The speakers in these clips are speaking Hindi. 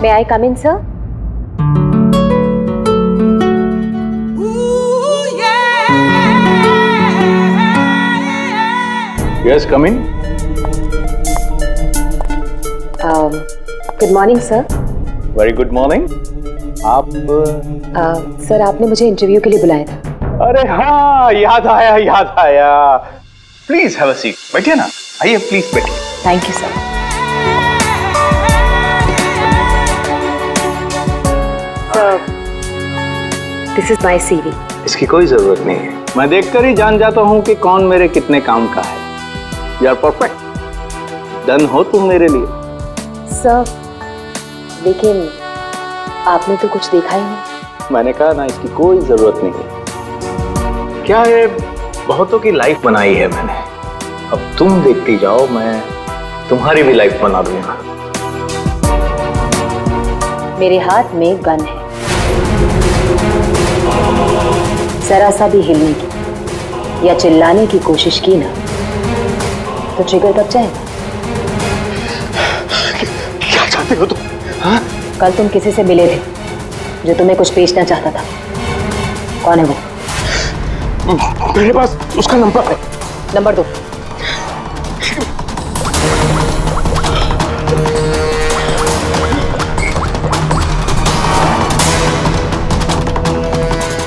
May I come in, sir? Yes, come in. Good morning, sir. Very good morning. आप सर आपने मुझे इंटरव्यू के लिए बुलाया था। अरे हाँ, याद आया। Please have a seat. बैठिए ना, आइए प्लीज बैठिए। Thank you sir. This is my CV. इसकी कोई जरूरत नहीं है, मैं देखकर ही जान जाता हूँ कि कौन मेरे कितने काम का है। यू आर परफेक्ट, डन हो तुम मेरे लिए। सर लेकिन आपने तो कुछ देखा ही नहीं। मैंने कहा ना, इसकी कोई जरूरत नहीं है। क्या है, बहुतों की लाइफ बनाई है मैंने, अब तुम देखती जाओ, मैं तुम्हारी भी लाइफ बना दूंगा। मेरे हाथ में गन है, जरा सा भी हिलने की या चिल्लाने की कोशिश की ना तो ट्रिगर कब जाएगा। क्या चाहते हो तुम? हाँ? कल तुम किसी से मिले थे जो तुम्हें कुछ बेचना चाहता था, कौन है वो? मेरे पास उसका नंबर है। नंबर दो।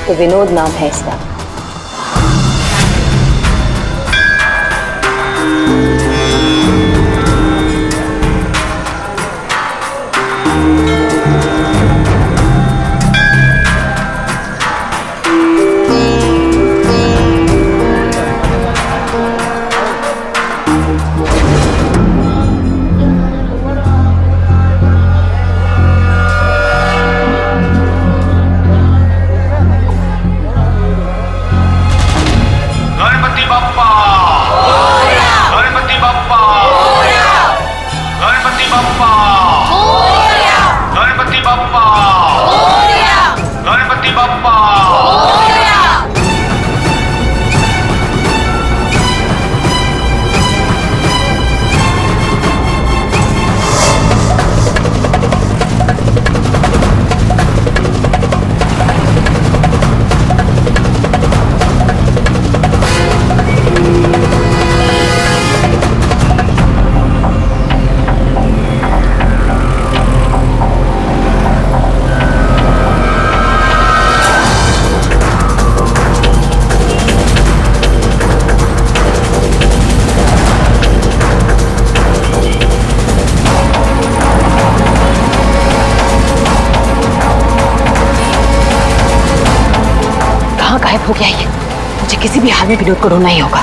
तो विनोद नाम है इसका। गायब हो गया ये, मुझे किसी भी हाल में विनोद को ढूंढना ही होगा।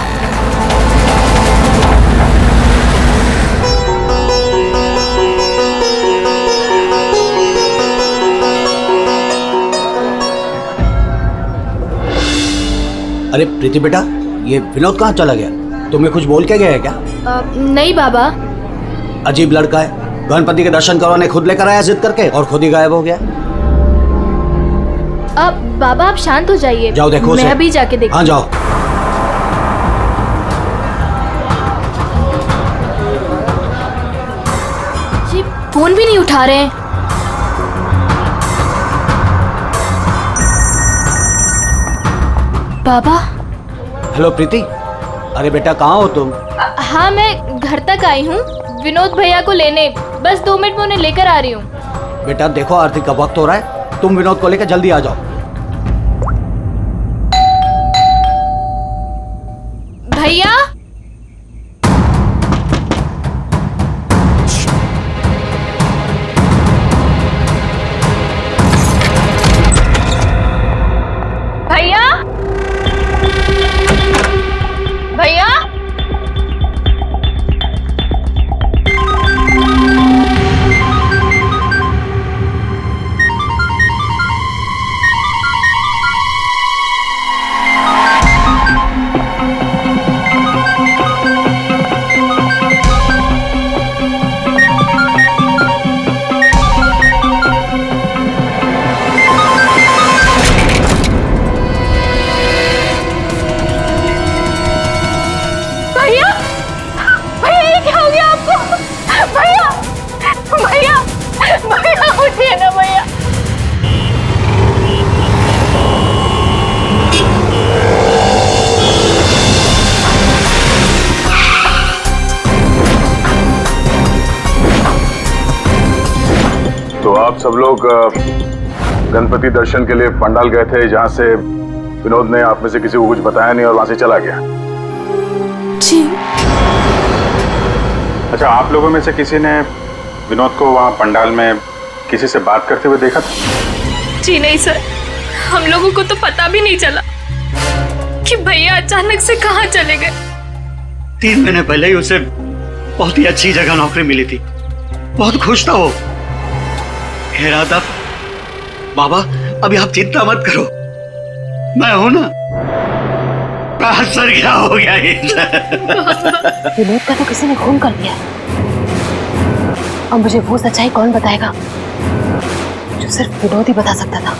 अरे प्रीति बेटा, ये विनोद कहाँ चला गया? तुम्हें कुछ बोल के गया है क्या? नहीं बाबा। अजीब लड़का है, गणपति के दर्शन करवाने खुद लेकर आया जिद करके और खुद ही गायब हो गया। अब बाबा आप शांत हो जाइए। जाओ देखो, मैं अभी जाके देखती। हाँ जाओ। जी फोन भी नहीं उठा रहे हैं। बाबा। हेलो प्रीति, अरे बेटा कहाँ हो तुम? हाँ मैं घर तक आई हूँ, विनोद भैया को लेने। बस 2 मिनट में उन्हें लेकर आ रही हूँ। बेटा देखो आरती का वक्त हो रहा है, तुम विनोद को लेकर जल्दी आ जाओ। भैया। भैया। भैया। तो आप सब लोग गणपति दर्शन के लिए पंडाल गए थे, जहां से विनोद ने आप में से किसी को कुछ बताया नहीं और वहां से चला गया। जी। अच्छा, आप लोगों में से किसी ने विनोद को वहां पंडाल में किसी से बात करते हुए देखा था? जी नहीं सर, हम लोगों को तो पता भी नहीं चला कि भैया अचानक से कहाँ चले गए। 3 महीने पहले ही उसे बहुत ही अच्छी जगह नौकरी मिली थी, बहुत खुश था वो। कह रहा था बाबा अभी आप चिंता मत करो, मैं हूं ना। सर क्या हो गया विनोद का तो किसी ने खून कर दिया। अब मुझे वो सच्चाई कौन बताएगा जो सिर्फ विनोद ही बता सकता था।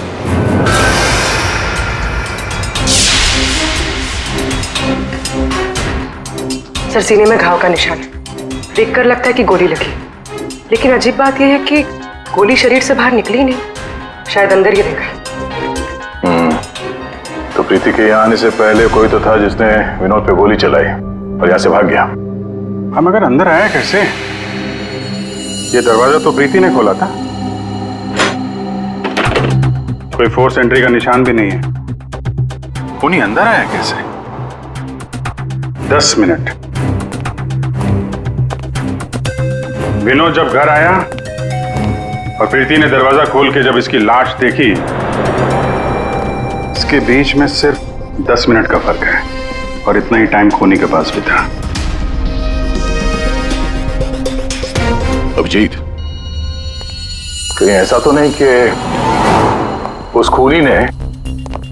सर, सीने में घाव का निशान है। देखकर लगता है कि गोली लगी, लेकिन अजीब बात यह है कि गोली शरीर से बाहर निकली नहीं, शायद अंदर ही रह गई। तो प्रीति के यहाँ आने से पहले कोई तो था जिसने विनोद पे गोली चलाई और यहाँ से भाग गया। हम अगर अंदर आया कैसे? ये दरवाजा तो प्रीति ने खोला था, कोई फोर्स एंट्री का निशान भी नहीं है। उन्हीं अंदर आया कैसे? 10 मिनट। विनोद जब घर आया और प्रीति ने दरवाजा खोल के जब इसकी लाश देखी, इसके बीच में सिर्फ 10 मिनट का फर्क है और इतना ही टाइम खूनी के पास भी था। अभिजीत, कहीं ऐसा तो नहीं कि उस खूनी ने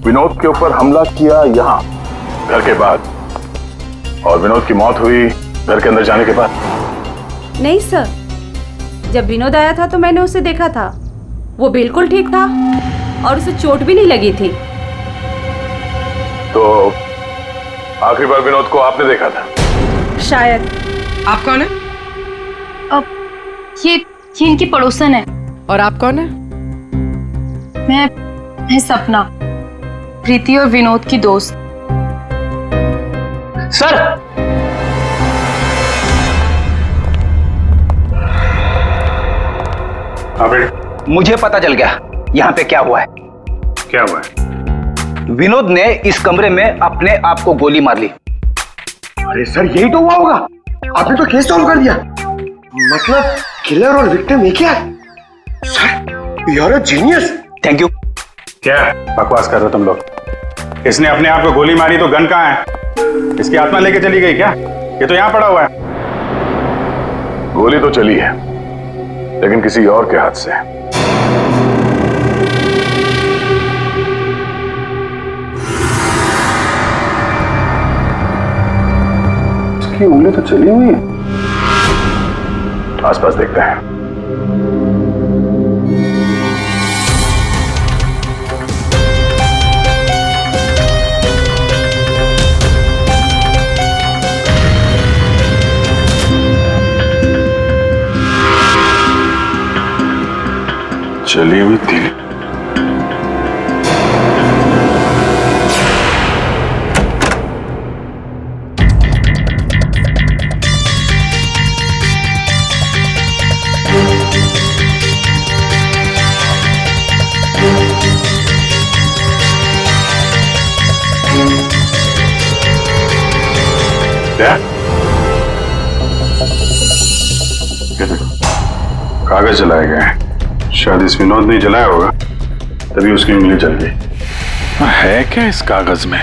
विनोद के ऊपर हमला किया यहाँ घर के बाद और विनोद की मौत हुई घर के अंदर जाने के बाद? नहीं सर, जब विनोद आया था तो मैंने उसे देखा था, वो बिल्कुल ठीक था और उसे चोट भी नहीं लगी थी। तो आखिरी बार विनोद को आपने देखा था? शायद। आप कौन है? अब ये इनकी पड़ोसन है। और आप कौन है? मैं सपना, प्रीति और विनोद की दोस्त। सर मुझे पता चल गया यहाँ पे क्या हुआ है। क्या हुआ है? विनोद ने इस कमरे में अपने आप को गोली मार ली। अरे सर, यही तो हुआ होगा। आपने तो केस सॉल्व कर दिया। मतलब किलर और विक्टिम एक ही है। Sir, you are a genius. Thank you. क्या बकवास कर रहे हो तुम लोग? इसने अपने आप को गोली मारी तो गन कहाँ है? इसकी आत्मा लेके चली गई क्या? ये तो यहाँ पड़ा हुआ है। गोली तो चली है, लेकिन किसी और के हाथ से। इसकी उंगली तो चली हुई है। आसपास देखते हैं। चली हुई थी। क्या? कागज जलाए गए हैं। शायद इस विनोद ने जलाया होगा, तभी उसकी उंगली जल गई। है क्या इस कागज में?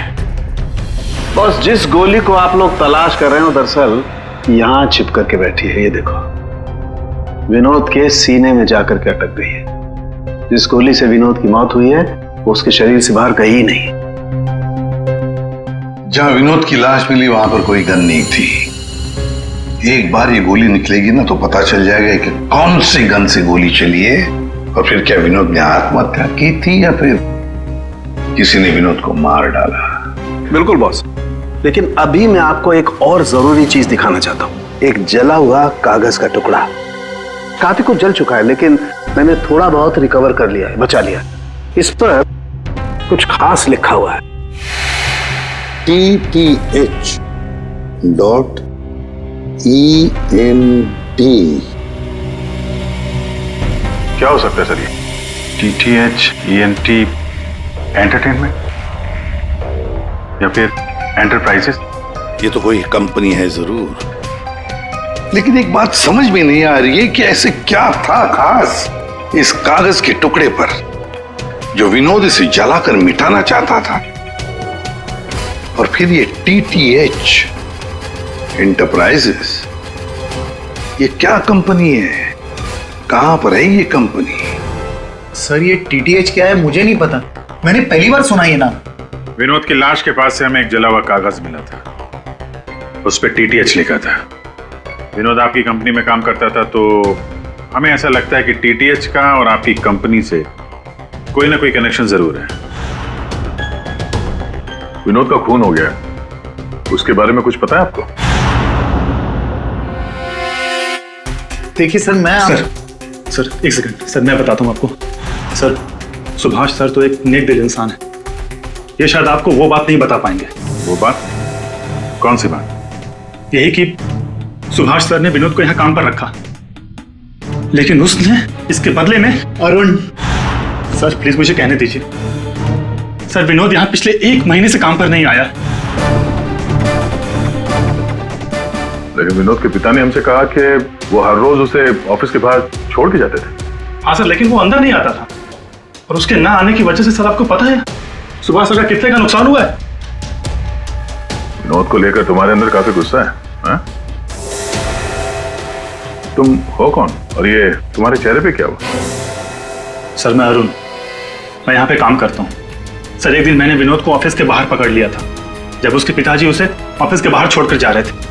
बस जिस गोली को आप लोग तलाश कर रहे हो दरअसल यहाँ छिप करके बैठी है। ये देखो, विनोद के सीने में जाकर के अटक गई है। जिस गोली से विनोद की मौत हुई है वो उसके शरीर से बाहर कहीं नहीं। जहां विनोद की लाश मिली वहां पर कोई गन नहीं थी। एक बार ये गोली निकलेगी ना तो पता चल जाएगा कि कौन सी गन से गोली चली है और फिर क्या विनोद ने आत्महत्या की थी या फिर किसी ने विनोद को मार डाला। बिल्कुल बॉस, लेकिन अभी मैं आपको एक और जरूरी चीज दिखाना चाहता हूँ। एक जला हुआ कागज का टुकड़ा। काफी कुछ जल चुका है लेकिन मैंने थोड़ा बहुत रिकवर कर लिया है, बचा लिया। इस पर कुछ खास लिखा हुआ है। TTH.END क्या हो सकता है सर ये? TTH ENT एंटरटेनमेंट या फिर एंटरप्राइजेस? ये तो कोई कंपनी है जरूर, लेकिन एक बात समझ में नहीं आ रही है कि ऐसे क्या था खास इस कागज के टुकड़े पर जो विनोद इसे जलाकर मिटाना चाहता था। और फिर ये TTH एंटरप्राइजेस, ये क्या कंपनी है? कहां पर है ये कंपनी? सर ये TTH क्या है मुझे नहीं पता, मैंने पहली बार सुना ये नाम। विनोद की लाश के पास से हमें एक जला हुआ कागज मिला था, उस पर TTH लिखा था। विनोद आपकी कंपनी में काम करता था, तो हमें ऐसा लगता है कि TTH का और आपकी कंपनी से कोई ना कोई कनेक्शन जरूर है। विनोद का खून हो गया, उसके बारे में कुछ पता है आपको? देखिए सर मैं सर एक सेकंड सर, मैं बताता हूँ आपको। सर सुभाष सर तो एक नेक दिल इंसान है, ये शायद आपको वो बात नहीं बता पाएंगे। वो बात? कौन सी बात? यही कि सुभाष सर ने विनोद को यहाँ काम पर रखा, लेकिन उसने इसके बदले में अरुण। सर प्लीज मुझे कहने दीजिए। सर विनोद यहाँ पिछले 1 महीने से काम पर नहीं आया। लेकिन विनोद के पिता ने हमसे कहा कि वो हर रोज उसे ऑफिस के बाहर छोड़ के जाते थे। हाँ सर, लेकिन वो अंदर नहीं आता था, और उसके ना आने की वजह से सर आपको पता है सुभाष सर का कितने का नुकसान हुआ है। विनोद को लेकर तुम्हारे अंदर काफी गुस्सा है, हाँ? तुम हो कौन और ये तुम्हारे चेहरे पे क्या हुआ? सर मैं अरुण, मैं यहाँ पे काम करता हूँ। सर एक दिन मैंने विनोद को ऑफिस के बाहर पकड़ लिया था, जब उसके पिताजी उसे ऑफिस के बाहर छोड़कर जा रहे थे।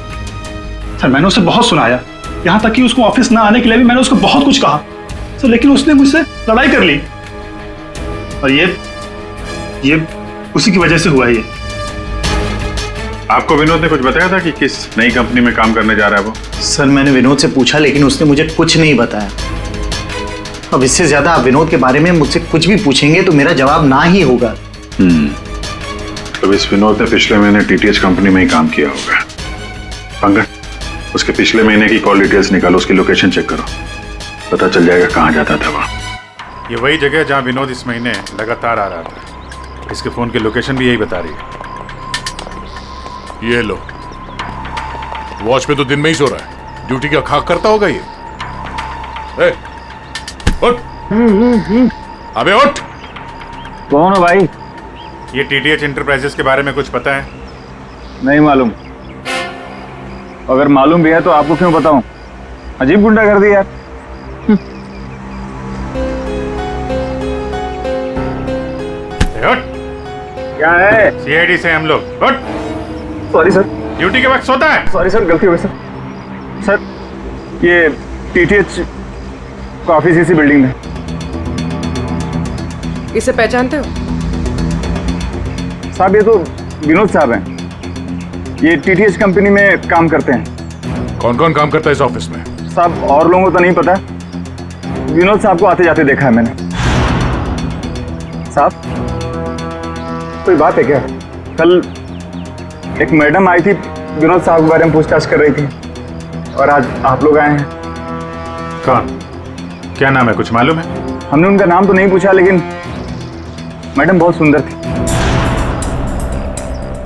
सर मैंने उसे बहुत सुनाया, यहाँ तक कि उसको ऑफिस ना आने के लिए भी मैंने उसको बहुत कुछ कहा सर, लेकिन उसने मुझसे लड़ाई कर ली, और ये उसी की वजह से हुआ है ये। आपको विनोद ने कुछ बताया था कि किस नई कंपनी में काम करने जा रहा है वो? सर मैंने विनोद से पूछा, लेकिन उसने मुझे कुछ नहीं बताया। अब इससे ज्यादा आप विनोद के बारे में मुझसे कुछ भी पूछेंगे तो मेरा जवाब ना ही होगा। तो इस विनोद ने पिछले महीने TTH कंपनी में ही काम किया होगा। पंकज, उसके पिछले महीने की कॉल डिटेल्स निकालो, उसकी लोकेशन चेक करो, पता चल जाएगा कहाँ जाता था वह। ये वही जगह जहाँ विनोद इस महीने लगातार आ रहा था। इसके फोन की लोकेशन भी यही बता रही है। ये लो, वॉच पे तो दिन में ही सो रहा है, ड्यूटी का खाक करता होगा ये। ए, उठ, अबे उठ। कौन हो भाई? ये TTH एंटरप्राइजेस के बारे में कुछ पता है? नहीं मालूम। अगर मालूम भी है तो आपको क्यों बताऊं? अजीब गुंडा कर दिया यार। उठ। क्या है? CID से हम लोग। उठ। Sorry sir. ड्यूटी के वक्त सोता है? सॉरी सर, गलती हो गई सर। सर ये TTH का ऑफिस इसी बिल्डिंग में। इसे पहचानते हो? साहब ये तो विनोद साहब हैं, ये TTH कंपनी में काम करते हैं। कौन कौन काम करता है इस ऑफिस में? साहब और लोगों को तो नहीं पता, विनोद साहब को आते जाते देखा है मैंने। साहब कोई बात है क्या? कल एक मैडम आई थी, विनोद साहब के बारे में पूछताछ कर रही थी, और आज आप लोग आए हैं। कौन? क्या नाम है, कुछ मालूम है? हमने उनका नाम तो नहीं पूछा, लेकिन मैडम बहुत सुंदर थी।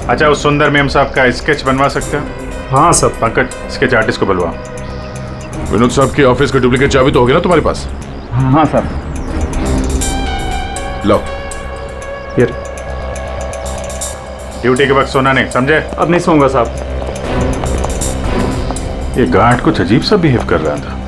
अच्छा, उस सुंदर मैम साहब का स्केच बनवा सकते हो? हाँ सर। पंकज, स्केच आर्टिस्ट को बुलवाओ। विनोद साहब की ऑफिस की डुप्लीकेट चाबी तो होगी ना तुम्हारे पास? हाँ सर। लो ये ड्यूटी के वक्त सोना नहीं, समझे? अब नहीं सोऊंगा साहब। ये गार्ड कुछ अजीब सा बिहेव कर रहा था।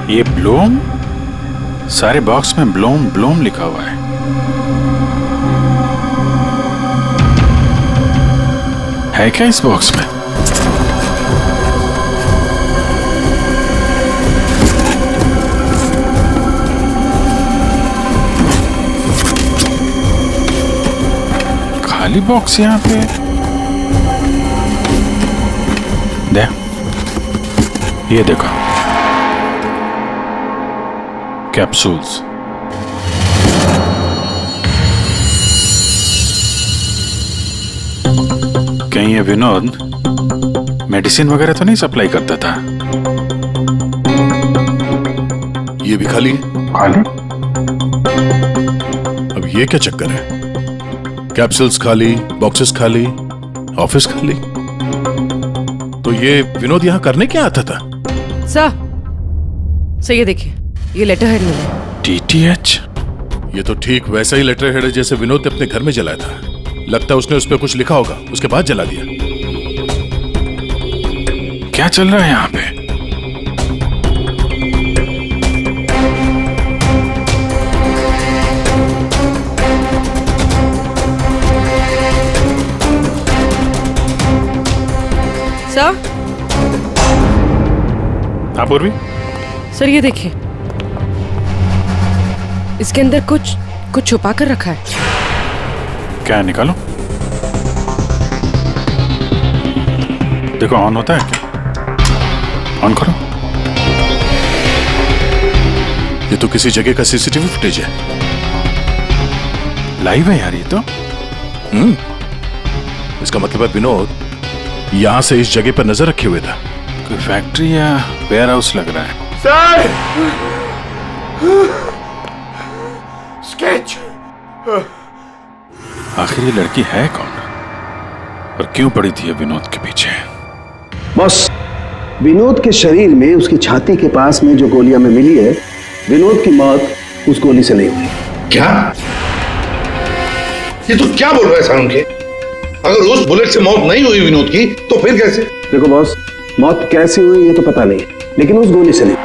ये ब्लूम, सारे बॉक्स में ब्लूम ब्लूम लिखा हुआ है। है क्या इस बॉक्स में? खाली बॉक्स यहाँ पे। दे, ये देखो, कैप्सूल्स। कहीं ये विनोद मेडिसिन वगैरह तो नहीं सप्लाई करता था? ये भी खाली है। खाली? अब ये क्या चक्कर है? कैप्सूल्स खाली, बॉक्सेस खाली, ऑफिस खाली। तो ये विनोद यहाँ करने क्या आता था? सर ये देखिए, ये लेटर हेड मिला। DTH? ये तो ठीक वैसा ही लेटर हेड है जैसे विनोद ने अपने घर में जलाया था। लगता है उसने उस पर कुछ लिखा होगा, उसके बाद जला दिया। क्या चल रहा है यहाँ पे? सर? हाँ पूर्वी? सर ये देखिए, इसके अंदर कुछ छुपा कर रखा है। क्या है, निकालो। देखो ऑन होता है क्या? ऑन करो। ये तो किसी जगह का सीसीटीवी फुटेज है। लाइव है यार ये तो। इसका मतलब है विनोद यहां से इस जगह पर नजर रखे हुए था। कोई फैक्ट्री या वेयर हाउस लग रहा है। सर! स्केच! आखिर ये लड़की है कौन और क्यों पड़ी थी विनोद के पीछे? बस विनोद के शरीर में उसकी छाती के पास में जो गोलियां में मिली है, विनोद की मौत उस गोली से नहीं हुई। क्या? ये तो क्या बोल रहा है सारुण के? अगर उस बुलेट से मौत नहीं हुई विनोद की तो फिर कैसे? देखो बॉस, मौत कैसे हुई ये तो पता नहीं, लेकिन उस गोली से नहीं।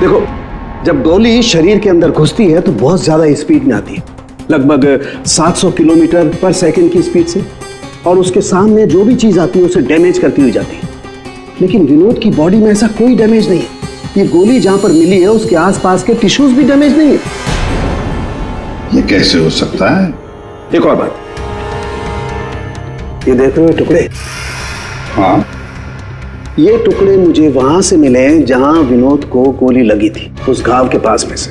देखो, जब गोली शरीर के अंदर घुसती है तो बहुत ज्यादा स्पीड में आती है, लगभग 700 किलोमीटर पर सेकंड की स्पीड से, और उसके सामने जो भी चीज आती है उसे डैमेज करती हुई जाती है। लेकिन विनोद की बॉडी में ऐसा कोई डैमेज नहीं है। ये गोली जहां पर मिली है उसके आसपास के टिश्यूज भी डैमेज नहीं है। ये कैसे हो सकता है? एक और बात, ये देखते हुए टुकड़े, हाँ, ये टुकड़े मुझे वहां से मिले जहां विनोद को गोली लगी थी, उस घाव के पास में से।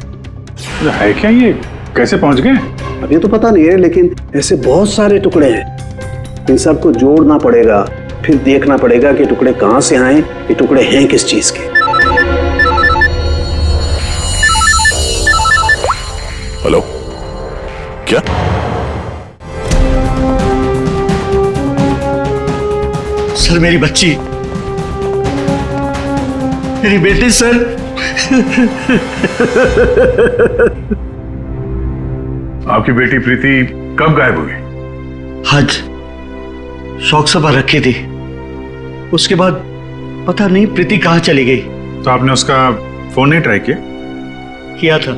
है क्या ये? कैसे पहुंच गए? अब ये तो पता नहीं है, लेकिन ऐसे बहुत सारे टुकड़े हैं। इन सबको जोड़ना पड़ेगा, फिर देखना पड़ेगा कि टुकड़े कहां से आए, ये टुकड़े हैं किस चीज के। हेलो, क्या? सर मेरी बच्ची, मेरी बेटी सर। आपकी बेटी प्रीति कब गायब हुई? आज शौक सभा रखी थी, उसके बाद पता नहीं प्रीति कहां चली गई। तो आपने उसका फोन नहीं ट्राई किया? किया था,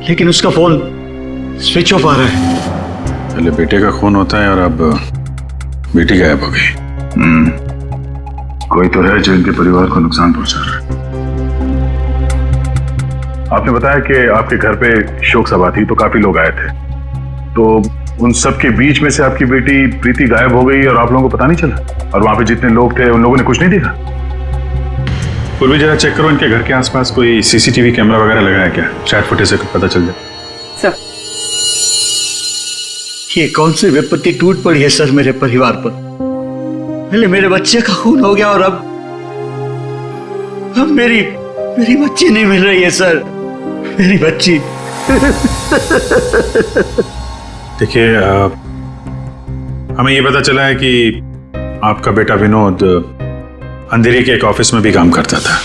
लेकिन उसका फोन स्विच ऑफ आ रहा है। पहले बेटे का खून होता है और अब बेटी गायब हो गई। कोई तो है जो इनके परिवार को नुकसान पहुंचा रहा है। आपने बताया कि आपके घर पे शोक सभा थी तो काफी लोग आए थे, तो उन सब के बीच में से आपकी बेटी प्रीति गायब हो गई और आप लोगों को पता नहीं चला? और वहां पे जितने लोग थे उन लोगों ने कुछ नहीं देखा? पूर्वी जरा चेक करो इनके घर के आसपास कोई सीसीटीवी कैमरा वगैरह लगा है क्या? शायद फुटेज से पता चल जाए। सर, ये कौन सी विपत्ति टूट पड़ी है सर मेरे परिवार पर? पहले मेरे बच्चे का खून हो गया और अब मेरी बच्ची नहीं मिल रही है सर, मेरी बच्ची। देखिए, हमें ये पता चला है कि आपका बेटा विनोद अंधेरी के एक ऑफिस में भी काम करता था।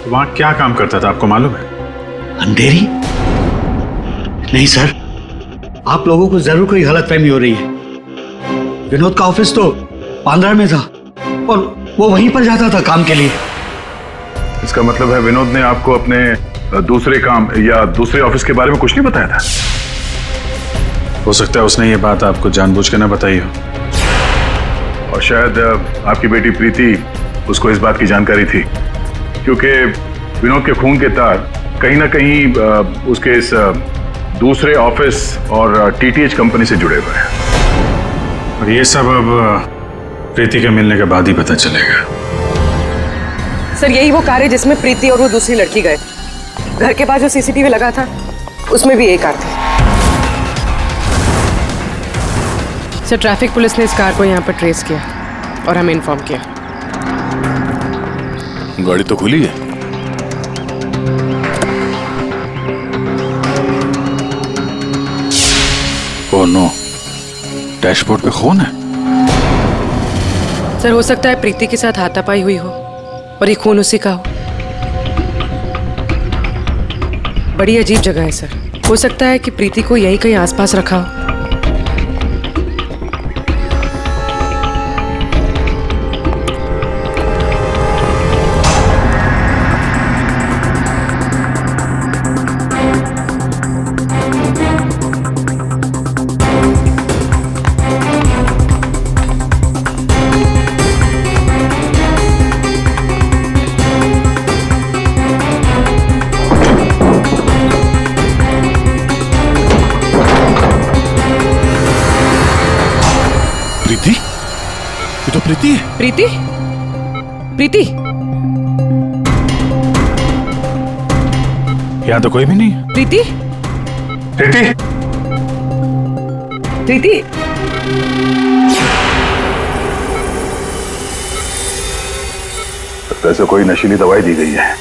तो वहां क्या काम करता था आपको मालूम है? अंधेरी? नहीं सर, आप लोगों को जरूर कोई गलतफहमी हो रही है। विनोद का ऑफिस तो बांद्रा में था और वो वहीं पर जाता था काम के लिए। इसका मतलब है विनोद ने आपको अपने दूसरे काम या दूसरे ऑफिस के बारे में कुछ नहीं बताया था? हो सकता है उसने ये बात आपको जानबूझ के ना बताई हो, और शायद आपकी बेटी प्रीति उसको इस बात की जानकारी थी, क्योंकि विनोद के खून के तार कहीं ना कहीं उसके इस दूसरे ऑफिस और टीटीएच कंपनी से जुड़े हुए हैं। और ये सब अब प्रीति के मिलने के बाद ही पता चलेगा। सर यही वो कार है जिसमें प्रीति और वो दूसरी लड़की गए। घर के पास जो सीसीटीवी लगा था उसमें भी एक कार थी। सर ट्रैफिक पुलिस ने इस कार को यहाँ पर ट्रेस किया और हमें इन्फॉर्म किया। गाड़ी तो खुली है। ओह नो, डैशबोर्ड पे खून है। सर हो सकता है प्रीति के साथ हाथापाई हुई हो और ये खून उसी का हो। बड़ी अजीब जगह है सर, हो सकता है कि प्रीति को यहीं कहीं आसपास रखा हो। प्रीति? प्रीति? प्रीति? यहाँ तो कोई भी नहीं। प्रीति? प्रीति? प्रीति? वैसे कोई नशीली दवाई दी गई है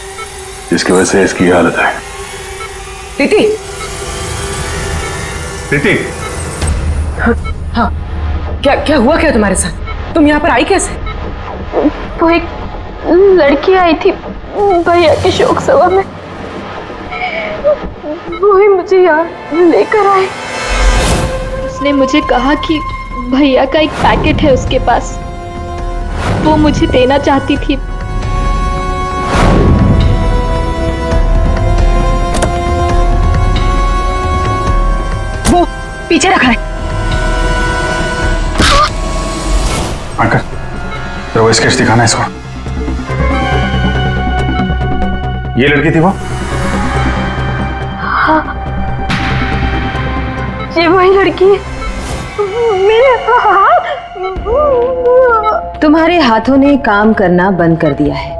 जिसकी वजह से इसकी हालत है। प्रीति? प्रीति? हाँ, क्या हुआ क्या तुम्हारे साथ? तुम यहाँ पर आई कैसे? वो एक लड़की आई थी भैया के शोक सभा में, वो ही मुझे यहाँ लेकर आई। उसने मुझे कहा कि भैया का एक पैकेट है उसके पास, वो मुझे देना चाहती थी। वो पीछे रखा है। अंकल, तो वो स्केच दिखाना इसको। ये लड़की थी वो? हाँ, ये वही लड़की है। मेरे हाथ। तुम्हारे हाथों ने काम करना बंद कर दिया है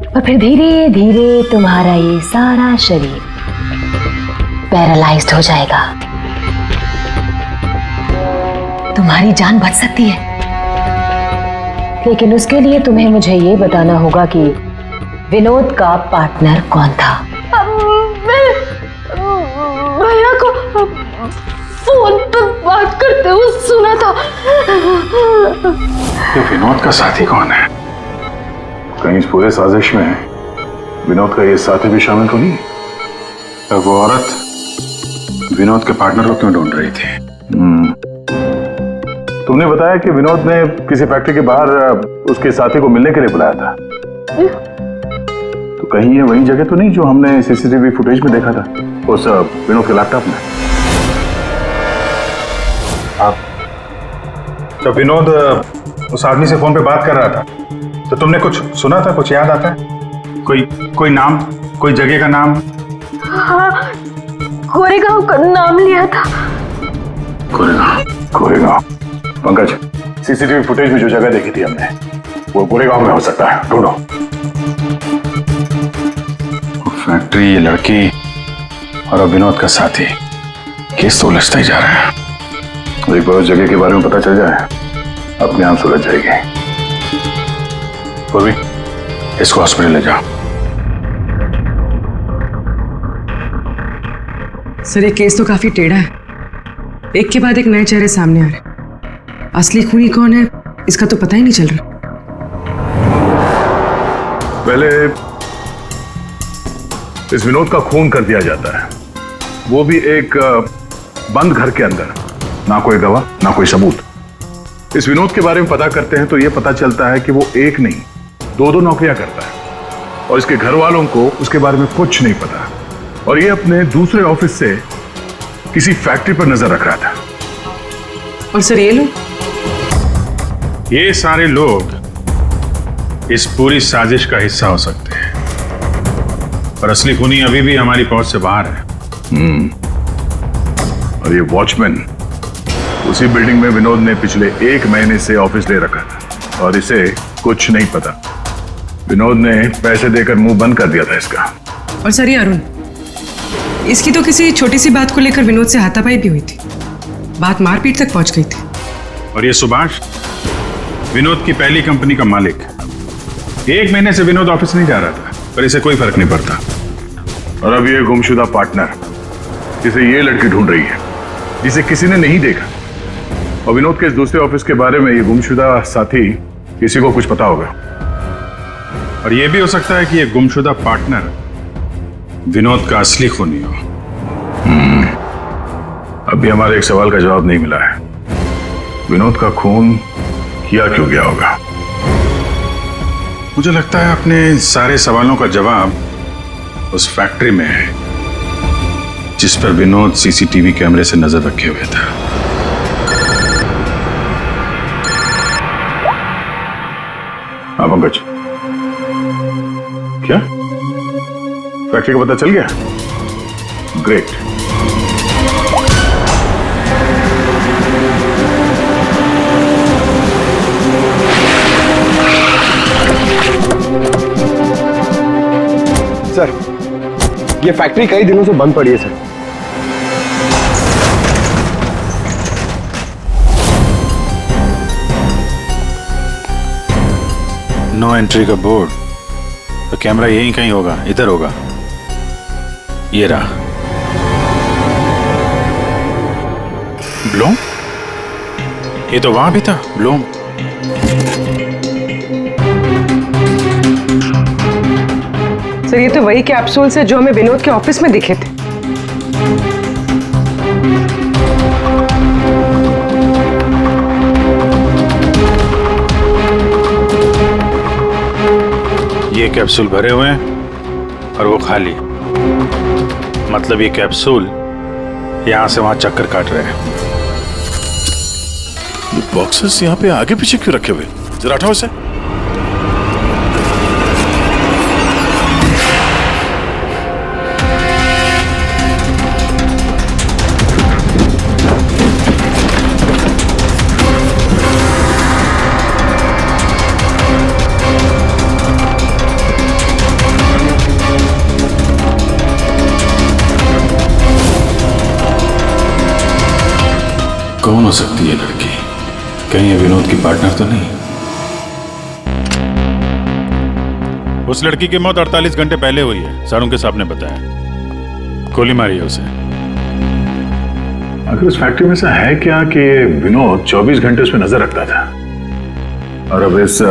और फिर धीरे धीरे तुम्हारा ये सारा शरीर पैरालाइज्ड हो जाएगा। तुम्हारी जान बच सकती है, लेकिन उसके लिए तुम्हें मुझे ये बताना होगा कि विनोद का पार्टनर कौन था। भैया को फोन पर बात करते हुए सुना था। ये विनोद का साथी कौन है? कहीं इस पूरे साजिश में विनोद का ये साथी भी शामिल तो नहीं? तो वो औरत विनोद के पार्टनर को क्यों ढूंढ रही थी? तुमने बताया कि विनोद ने किसी फैक्ट्री के बाहर उसके साथी को मिलने के लिए बुलाया था, तो कहीं ये वही जगह तो नहीं जो हमने सीसीटीवी फुटेज में देखा था उस विनोद के लैपटॉप में? तो विनोद उस आदमी से फोन पे बात कर रहा था, तो तुमने कुछ सुना था? कुछ याद आता है? कोई नाम, कोई जगह का नाम? हाँ, कोरेगांव का नाम लिया था। कोरेगांव। पंकज, सीसीटीवी फुटेज में जो जगह देखी थी हमने वो कोरेगांव में हो सकता है, ढूंढो। फैक्ट्री, ये लड़की और अब विनोद का साथी, केस तो उलझता ही जा रहा है। एक बार उस जगह के बारे में पता चल जाए, अपने आप सुलझ जाएगी। पूर्वी, इसको हॉस्पिटल ले जाओ। सर ये केस तो काफी टेढ़ा है, एक के बाद एक नए चेहरे सामने आ रहे। असली खूनी कौन है इसका तो पता ही नहीं चल रहा। पहले इस विनोद का खून कर दिया जाता है, वो भी एक बंद घर के अंदर, ना कोई गवाह ना कोई सबूत। इस विनोद के बारे में पता करते हैं तो यह पता चलता है कि वो एक नहीं दो नौकरियां करता है और इसके घर वालों को उसके बारे में कुछ नहीं पता, और ये अपने दूसरे ऑफिस से किसी फैक्ट्री पर नजर रख रहा था। और सर ये लोग? ये सारे लोग इस पूरी साजिश का हिस्सा हो सकते हैं, पर असली खूनी अभी भी हमारी पहुंच से बाहर है। और ये वॉचमैन उसी बिल्डिंग में विनोद ने पिछले 1 महीने से ऑफिस ले रखा था और इसे कुछ नहीं पता। विनोद ने पैसे देकर मुंह बंद कर दिया था इसका। और सर ये अरुण, इसकी तो किसी छोटी सी बात को लेकर विनोद से हाथापाई भी हुई थी। बात मारपीट तक पहुंच गई थी। और ये सुभाष विनोद की पहली कंपनी का मालिक। 1 महीने से विनोद ऑफिस नहीं जा रहा था, पर इसे कोई फर्क नहीं पड़ता। और अब ये गुमशुदा पार्टनर जिसे ये लड़की ढूंढ रही है, जिसे किसी ने नहीं देखा, और विनोद के इस दूसरे ऑफिस के बारे में ये गुमशुदा साथी किसी को कुछ पता होगा। और ये भी हो सकता है कि ये गुमशुदा पार्टनर विनोद का असली खूनी हो। अभी हमारे एक सवाल का जवाब नहीं मिला है। विनोद का खून किया क्यों गया होगा? मुझे लगता है अपने सारे सवालों का जवाब उस फैक्ट्री में है जिस पर विनोद सीसीटीवी कैमरे से नजर रखे हुए था। हाँ पंकज, क्या फैक्ट्री का पता चल गया? ग्रेट। सर, ये फैक्ट्री कई दिनों से बंद पड़ी है सर। नो एंट्री का बोर्ड, तो कैमरा यहीं कहीं होगा, इधर होगा। ये रहा। ब्लूम? ये तो वहां भी था, ब्लूम। सर, ये तो वही कैप्सूल्स है जो हमें विनोद के ऑफिस में दिखे थे। ये कैप्सूल भरे हुए हैं और वो खाली। मतलब ये कैप्सूल यहां से वहां चक्कर काट रहे हैं। ये बॉक्सेस यहाँ पे आगे पीछे क्यों रखे हुए? जरा हटाओ इसे। कौन हो सकती है लड़की? कहीं ये विनोद की पार्टनर तो नहीं? उस लड़की की मौत 48 घंटे पहले हुई है, सारों के साहब ने बताया। गोली मारी है उसे। आखिर उस फैक्ट्री में से है क्या कि विनोद 24 घंटे उस पर नजर रखता था, और अब इस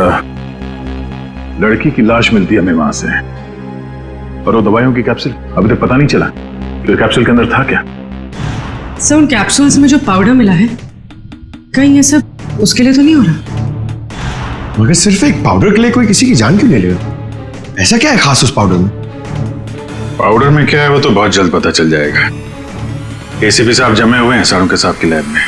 लड़की की लाश मिलती है हमें वहां से, और वो दवाइयों की कैप्सूल अभी तक पता नहीं चला कि कैप्सूल के अंदर था क्या। सर, उन कैप्सूल्स में जो पाउडर मिला है, कहीं ये सब उसके लिए तो नहीं हो रहा? मगर सिर्फ एक पाउडर के लिए कोई किसी की जान क्यों ले लेगा? ऐसा क्या है खास उस पाउडर में? पाउडर में क्या है वो तो बहुत जल्द पता चल जाएगा। एसीपी साहब जमे हुए हैं सारों के साहब की लैब में।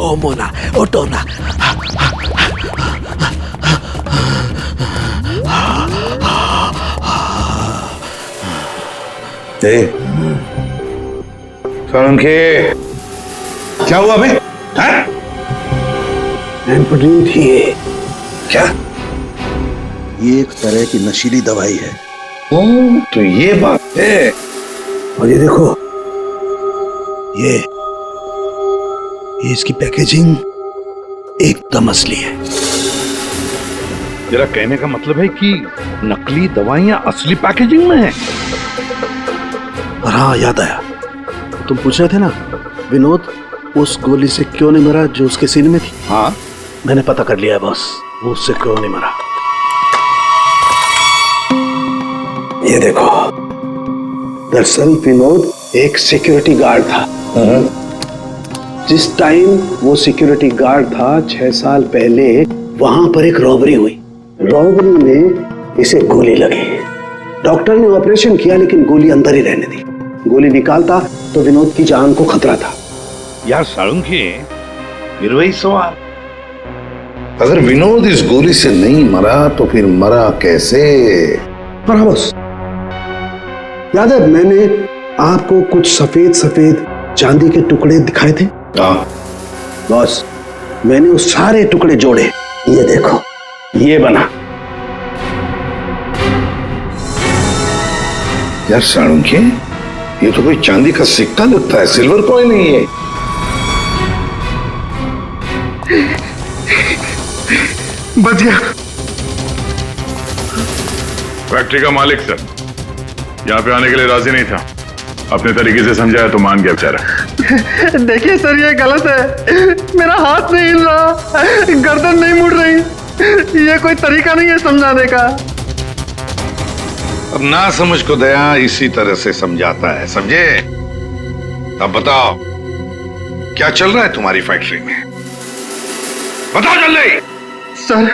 ओ मोना, ओ टोना। सोलंकी, क्या हुआ बे? एम्फेटामिन थी ये। क्या? ये एक तरह की नशीली दवाई है। तो ये बात है। और ये देखो, ये इसकी पैकेजिंग एकदम असली है। तेरा कहने का मतलब है कि नकली दवाइयां असली पैकेजिंग में हैं? और हाँ, याद आया, तुम पूछ रहे थे ना विनोद उस गोली से क्यों नहीं मरा जो उसके सीने में थी। हाँ, मैंने पता कर लिया है बॉस, वो उससे क्यों नहीं मरा। ये देखो, दरअसल विनोद एक सिक्योरिटी गार्ड था। जिस टाइम वो सिक्योरिटी गार्ड था 6 साल पहले वहां पर एक रॉबरी हुई। रॉबरी में इसे गोली लगी। डॉक्टर ने ऑपरेशन किया लेकिन गोली अंदर ही रहने दी। गोली निकालता तो विनोद की जान को खतरा था। यार साळुंखे, फिर वही सवाल, अगर विनोद इस गोली से नहीं मरा तो फिर मरा कैसे? पर हाँ बॉस, याद है मैंने आपको कुछ सफेद सफेद चांदी के टुकड़े दिखाए थे? हाँ बॉस, मैंने वो सारे टुकड़े जोड़े, ये देखो, ये बना। यार साणुंखे, ये तो कोई चांदी का सिक्का लगता है, सिल्वर कॉइन नहीं है। बच गया। फैक्ट्री का मालिक सर यहाँ पे आने के लिए राजी नहीं था। अपने तरीके से समझाया तो मान गया बेचारा। देखिए सर, ये गलत है। मेरा हाथ नहीं हिल रहा, गर्दन नहीं मुड़ रही। ये कोई तरीका नहीं है समझाने का। अब ना समझ को दया इसी तरह से समझाता है, समझे? अब बताओ क्या चल रहा है तुम्हारी फैक्ट्री में? बताओ जल्दी। सर,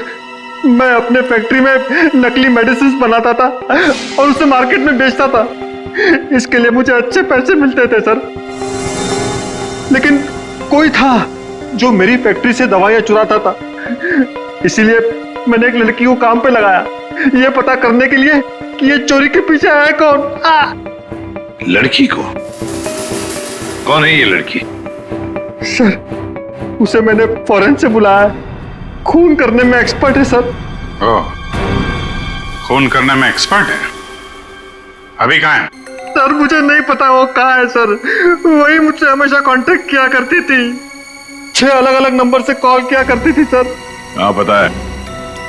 मैं अपने फैक्ट्री में नकली मेडिसिन बनाता था और उसे मार्केट में बेचता था। इसके लिए मुझे अच्छे पैसे मिलते थे सर। लेकिन कोई था जो मेरी फैक्ट्री से दवाइयां चुराता था। इसीलिए मैंने एक लड़की को काम पे लगाया, ये पता करने के लिए कि ये चोरी के पीछे है कौन। लड़की को? कौन है ये लड़की? सर, उसे मैंने फॉरेन से बुलाया। खून करने में एक्सपर्ट है सर। ओह, खून करने में एक्सपर्ट है? अभी कहाँ है? सर, मुझे नहीं पता वो कहाँ है सर। वही मुझसे हमेशा कांटेक्ट किया करती थी। 6 अलग अलग नंबर से कॉल किया करती थी सर। हाँ पता है,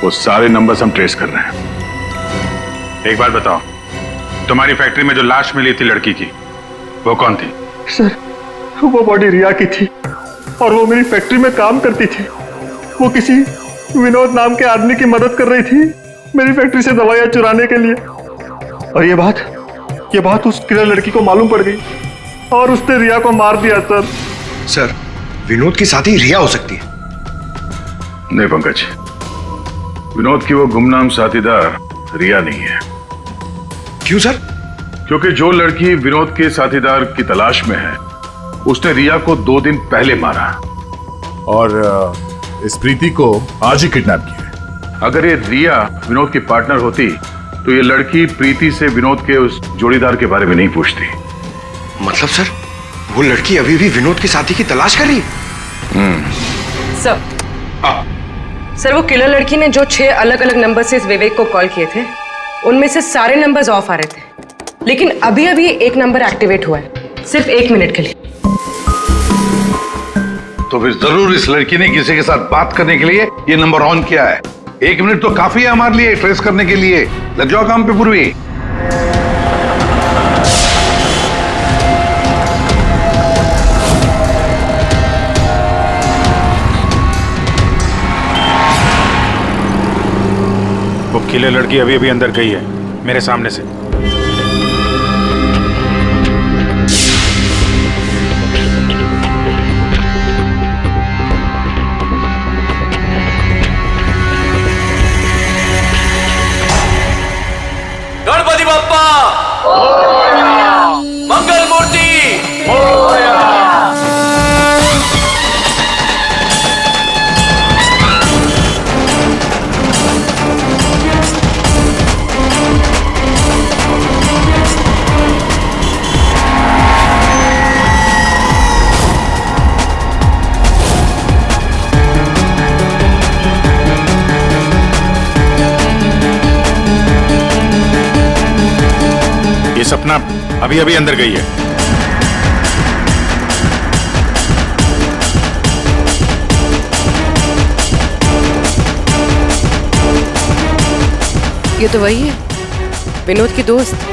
वो सारे नंबर्स हम ट्रेस कर रहे हैं। एक बात बताओ, तुम्हारी फैक्ट्री में जो लाश मिली थी लड़की की, वो कौन थी? सर, वो बॉडी रिया की थी और वो मेरी फैक्ट्री में काम करती थी। वो किसी विनोद नाम के आदमी की मदद कर रही थी मेरी फैक्ट्री से दवाइयां चुराने के लिए। और ये बात उस किलर लड़की को मालूम पड़ गई और उसने रिया को मार दिया सर। सर, विनोद की साथी रिया हो सकती है। नहीं पंकज, विनोद की वो गुमनाम साथीदार रिया नहीं है। क्यों सर? क्योंकि जो लड़की विनोद के साथीदार की तलाश में है, उसने रिया को 2 दिन पहले मारा और इस प्रीति को आज ही किडनैप किया। अगर ये रिया विनोद की पार्टनर होती तो ये लड़की प्रीति से विनोद के उस जोड़ीदार के बारे में नहीं पूछती। मतलब सर, वो लड़की अभी भी विनोद के साथी की तलाश कर रही है? सर, वो किलर लड़की ने जो 6 अलग अलग नंबर से इस विवेक को कॉल किए थे, उनमें से सारे नंबर्स ऑफ आ रहे थे। लेकिन अभी अभी एक नंबर एक्टिवेट हुआ है, सिर्फ 1 मिनट के लिए। तो फिर जरूर इस लड़की ने किसी के साथ बात करने के लिए ये नंबर ऑन किया है। 1 मिनट तो काफी है हमारे लिए ट्रेस करने के लिए। लग जाओ काम पे पूर्वी। वो किले लड़की अभी अभी अंदर गई है, मेरे सामने से। गणपति बप्पा मंगल मूर्ति ये सपना अभी अभी अंदर गई है। ये तो वही है, विनोद की दोस्त।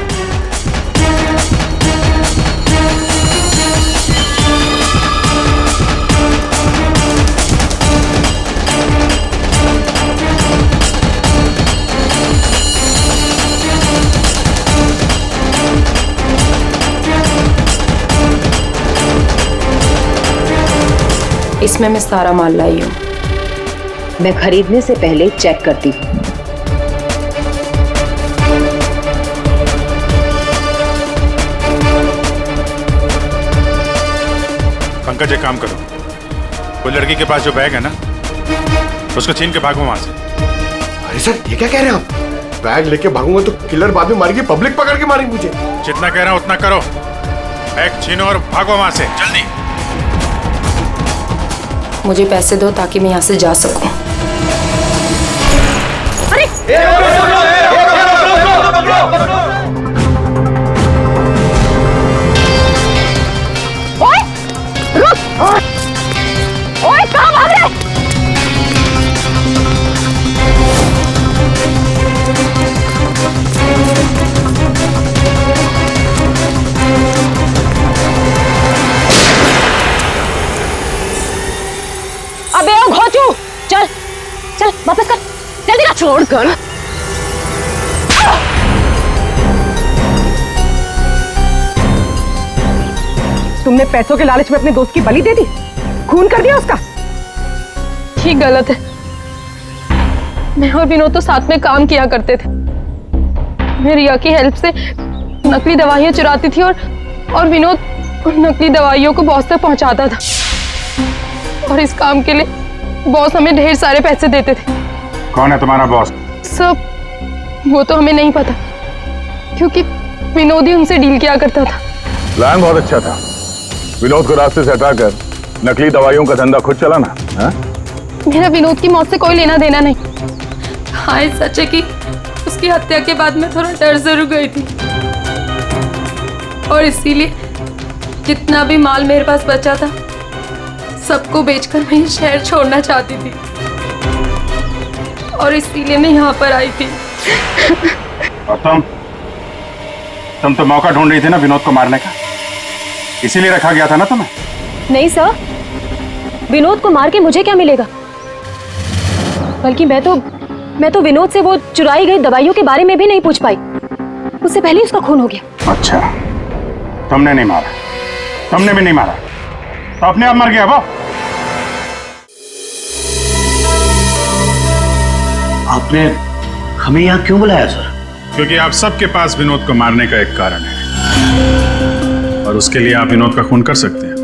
इसमें मैं सारा माल लाई हूँ। मैं खरीदने से पहले चेक करती हूँ। पंकज, एक काम करो, वो लड़की के पास जो बैग है ना, उसको छीन के भागो वहां से। अरे सर ये क्या कह रहे हैं आप? बैग लेके भागूंगा तो किलर बाद में मारेगी, पब्लिक पकड़ के मारेगी मुझे। जितना कह रहा हूं उतना करो। बैग छीनो और भागो वहां से जल्दी। मुझे पैसे दो ताकि मैं यहाँ से जा सकूं। ओए, रुक! ओए, कहाँ भाग रहे? अबे ओ घोचू, चल चल वापस कर, जल्दी कर। छोड़ कर। तुमने पैसों के लालच में अपने दोस्त की बलि दे दी, खून कर दिया उसका। ये गलत है। मैं और विनोद तो साथ में काम किया करते थे। मैं रिया की हेल्प से नकली दवाइयां चुराती थी और विनोद उन नकली दवाइयों को बॉस तक पहुंचाता था। और इस काम के लिए बॉस हमें ढेर सारे पैसे देते थे। कौन है तुम्हारा बॉस? सब वो तो हमें नहीं पता, क्योंकि विनोद ही उनसे डील किया करता था। प्लान बहुत अच्छा था। विनोद को रास्ते से हटाकर नकली दवाइयों का धंधा खुद चलाना। हाँ? मेरा विनोद की मौत से कोई लेना देना नहीं। हाँ सच है कि उसकी हत्या के बाद मैं थोड़ा डर जरूर गई थी, और इसीलिए जितना भी माल मेरे पास बचा था सबको बेचकर मैं ये शहर छोड़ना चाहती थी, और इसीलिए मैं यहाँ पर आई थी। और तुम तो मौका ढूंढ रही थी ना विनोद को मारने का, इसीलिए रखा गया था ना तुम्हें? नहीं सर, विनोद को मार के मुझे क्या मिलेगा? बल्कि मैं तो विनोद से वो चुराई गई दवाइयों के बारे में भी नहीं पूछ पाई। उससे पहले उसका खून हो गया। अच्छा, तुमने नहीं मारा, तुमने भी नहीं मारा, तो अपने आप मर गया वो। आपने हमें यहाँ क्यों बुलाया सर? क्योंकि आप सबके पास विनोद को मारने का एक कारण है, और उसके लिए आप विनोद का खून कर सकते हैं।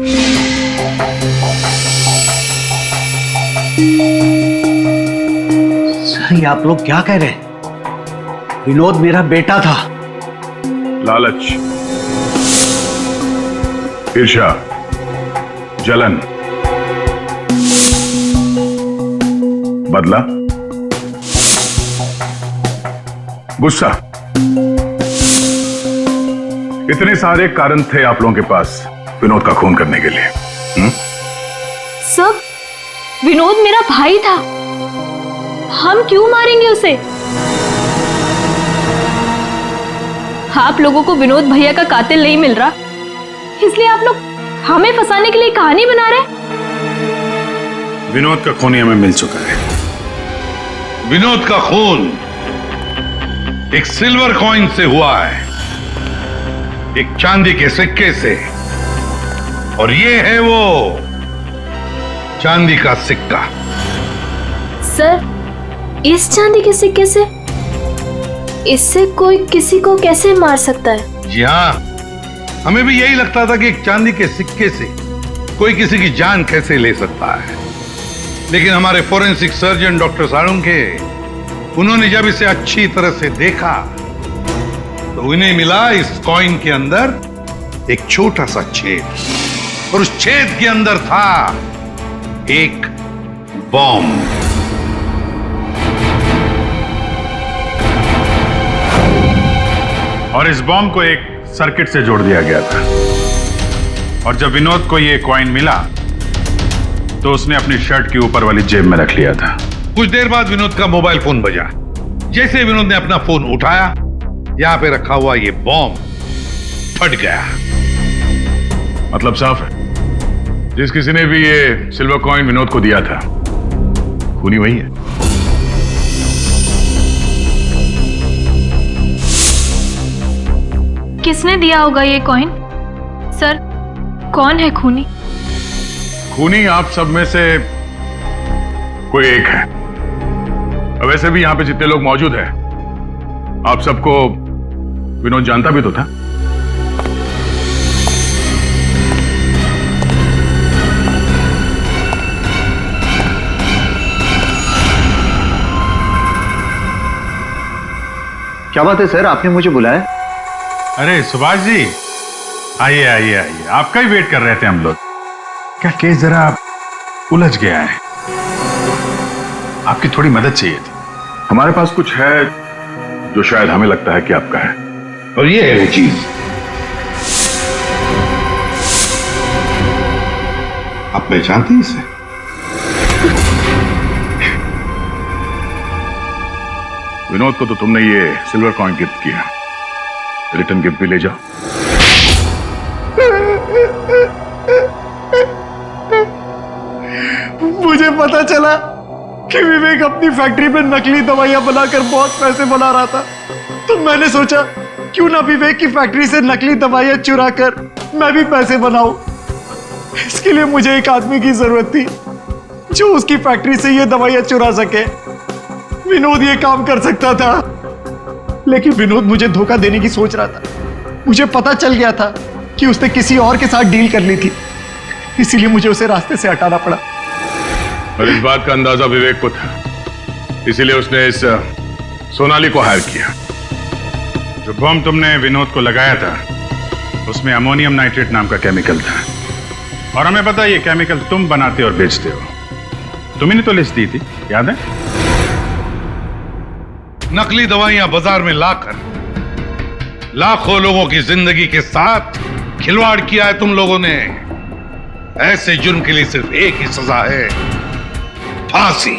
सर ये आप लोग क्या कह रहे हैं? विनोद मेरा बेटा था। लालच, ईर्ष्या, जलन, बदला, गुस्सा, इतने सारे कारण थे आप लोगों के पास विनोद का खून करने के लिए। सब विनोद मेरा भाई था, हम क्यों मारेंगे उसे? आप लोगों को विनोद भैया का कातिल नहीं मिल रहा, इसलिए आप लोग हमें फंसाने के लिए कहानी बना रहे हैं। विनोद का खून हमें मिल चुका है। विनोद का खून एक सिल्वर कॉइन से हुआ है, एक चांदी के सिक्के से, और ये है वो चांदी का सिक्का। सर, इस चांदी के सिक्के से? इससे कोई किसी को कैसे मार सकता है? जी हाँ, हमें भी यही लगता था कि एक चांदी के सिक्के से कोई किसी की जान कैसे ले सकता है, लेकिन हमारे फोरेंसिक सर्जन डॉक्टर साळुंखे, उन्होंने जब इसे अच्छी तरह से देखा तो उन्हें मिला इस कॉइन के अंदर एक छोटा सा छेद, और उस छेद के अंदर था एक बॉम्ब। और इस बॉम्ब को एक सर्किट से जोड़ दिया गया था, और जब विनोद को ये कॉइन मिला तो उसने अपनी शर्ट के ऊपर वाली जेब में रख लिया था। कुछ देर बाद विनोद का मोबाइल फोन बजा। जैसे विनोद ने अपना फोन उठाया, यहां पे रखा हुआ ये बॉम्ब फट गया। मतलब साफ है, जिस किसी ने भी ये सिल्वर कॉइन विनोद को दिया था, खूनी वही है। किसने दिया होगा ये कॉइन? सर, कौन है खूनी? खूनी आप सब में से कोई एक है। वैसे भी यहां पे जितने लोग मौजूद हैं, आप सबको विनोद जानता भी तो था। क्या बात है सर, आपने मुझे बुलाया? अरे सुभाष जी, आइए आइए आइए, आपका ही वेट कर रहे थे हम लोग। क्या केस जरा उलझ गया है, आपकी थोड़ी मदद चाहिए थी। हमारे पास कुछ है जो शायद हमें लगता है कि आपका है, और ये है वो चीज। आप पहचानते हैं इसे? विनोद को तो तुमने ये सिल्वर कॉइन गिफ्ट किया, रिटर्न गिफ्ट भी ले जाओ। मुझे पता चला कि विवेक अपनी फैक्ट्री में नकली दवाइयां बनाकर बहुत पैसे बना रहा था, तो मैंने सोचा क्यों ना विवेक की फैक्ट्री से नकली दवाइयां चुरा कर मैं भी पैसे बनाऊं। इसके लिए मुझे एक आदमी की जरूरत थी जो उसकी फैक्ट्री से ये दवाइयां चुरा सके। विनोद ये काम कर सकता था, लेकिन विनोद मुझे धोखा देने की सोच रहा था। मुझे पता चल गया था कि उसने किसी और के साथ डील कर ली थी, इसीलिए मुझे उसे रास्ते से हटाना पड़ा। और इस बात का अंदाजा विवेक को था, इसीलिए उसने इस सोनाली को हायर किया। जो बम तुमने विनोद को लगाया था उसमें अमोनियम नाइट्रेट नाम का केमिकल था, और हमें पता है ये केमिकल तुम बनाते और बेचते हो। तुम्ही ने तो लिस्ट दी थी, याद है? नकली दवाइयां बाजार में लाकर लाखों लोगों की जिंदगी के साथ खिलवाड़ किया है तुम लोगों ने। ऐसे जुर्म के लिए सिर्फ एक ही सजा है, फांसी।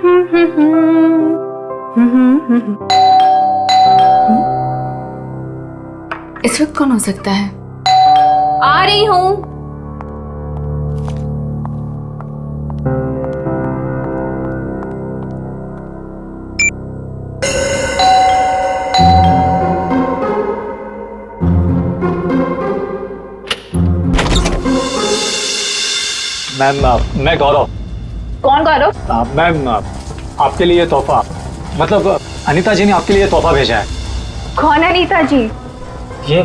इस वक्त कौन हो सकता है? आ रही हूँ। मैम मैं गौरव। कौन गौरव? मैम आपके लिए तोहफा, मतलब अनीता जी ने आपके लिए तोहफा भेजा है। कौन अनीता जी? ये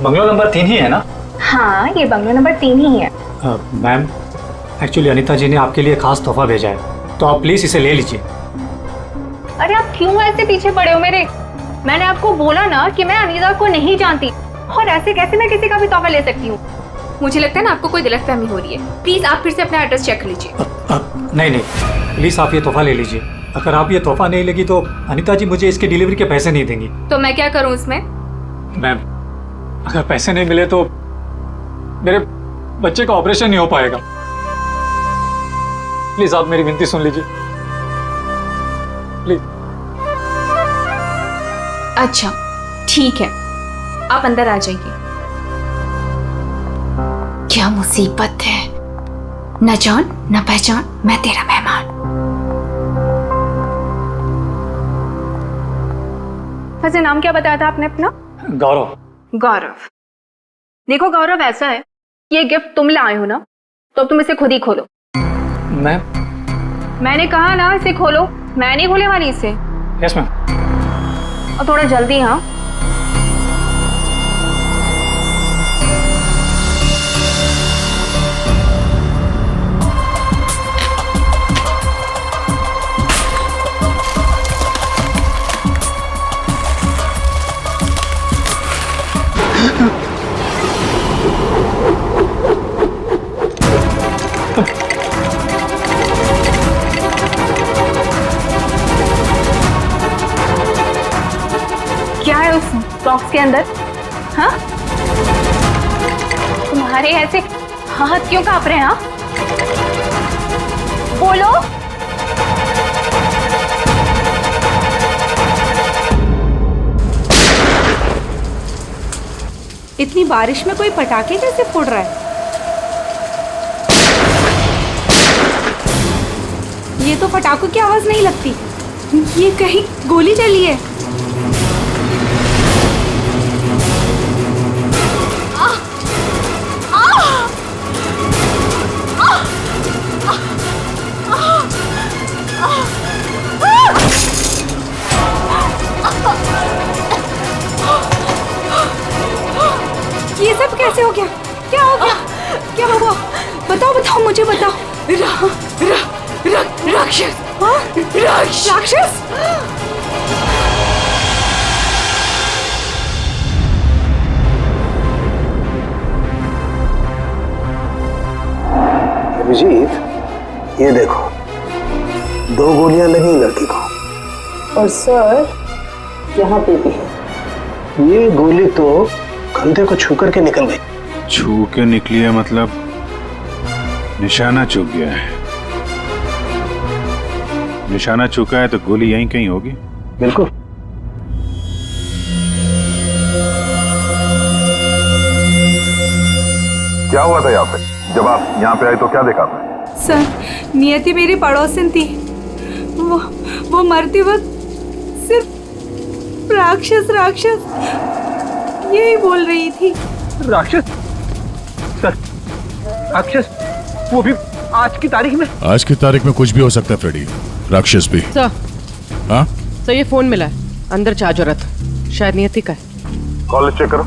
बंगलो नंबर 3 ही है ना? हाँ, ये बंगलो नंबर 3 ही है। मैम एक्चुअली अनीता जी ने आपके लिए खास तोहफा भेजा है, तो आप प्लीज इसे ले लीजिए। अरे आप क्यों ऐसे पीछे पड़े हो मेरे? मैंने आपको बोला ना कि मैं अनीता को नहीं जानती, और ऐसे कैसे मैं किसी का भी तोहफा ले सकती हूँ? मुझे लगता है ना आपको कोई गलतफहमी हो रही है। प्लीज आप फिर से अपना एड्रेस चेक कर लीजिए। नहीं प्लीज आप ये तोहफा ले लीजिए। अगर आप ये तोहफा नहीं लेगी तो अनीता जी मुझे इसकी डिलीवरी के पैसे नहीं देंगी। तो मैं क्या करूँ इसमें? मैम अगर पैसे नहीं मिले तो मेरे बच्चे का ऑपरेशन नहीं हो पाएगा। प्लीज आप मेरी विनती सुन लीजिए प्लीज। अच्छा ठीक है, आप अंदर आ जाइए। क्या मुसीबत है, न जान न पहचान, मैं तेरा मेहमान। वैसे नाम क्या बताया था आपने अपना? गौरव। गौरव। देखो गौरव, ऐसा है, ये गिफ्ट तुम लाए हो ना, तो तुम इसे खुद ही खोलो। मैंने कहा ना इसे खोलो, मैं नहीं खोलने वाली इसे। Yes ma'am. और थोड़ा जल्दी। हाँ क्या है उस बॉक्स के अंदर? हाँ, तुम्हारे ऐसे हाथ क्यों कांप रहे हैं? हाँ, बोलो। इतनी बारिश में कोई पटाखे कैसे फोड़ रहा है? ये तो पटाखों की आवाज नहीं लगती, ये कहीं गोली चली है। ये सब कैसे हो गया? क्या हो गया? क्या हुआ? बताओ बताओ, मुझे बताओ। राक्षस। राक्षस? अभिजीत, ये देखो 2 गोलियां लगी लड़की को। और सर यहाँ पे भी है। ये गोली तो कंधे को छू करके निकल गई। छू के निकली है मतलब निशाना चूक गया है। निशाना चूका है तो गोली यहीं कहीं होगी। बिल्कुल। क्या हुआ था यहाँ पे? जब आप यहाँ पे आए तो क्या देखा आपने? सर, नियति मेरी पड़ोसन थी। वो मरते वक्त सिर्फ राक्षस राक्षस यही बोल रही थी। राक्षस? सर, राक्षस? वो भी आज की तारीख में? आज की तारीख में कुछ भी हो सकता है फ्रेडी, राक्षस भी। सर, हाँ सर ये फोन मिला है, अंदर चार्ज हो रहा था, शायद नियति का है। कॉल चेक करो।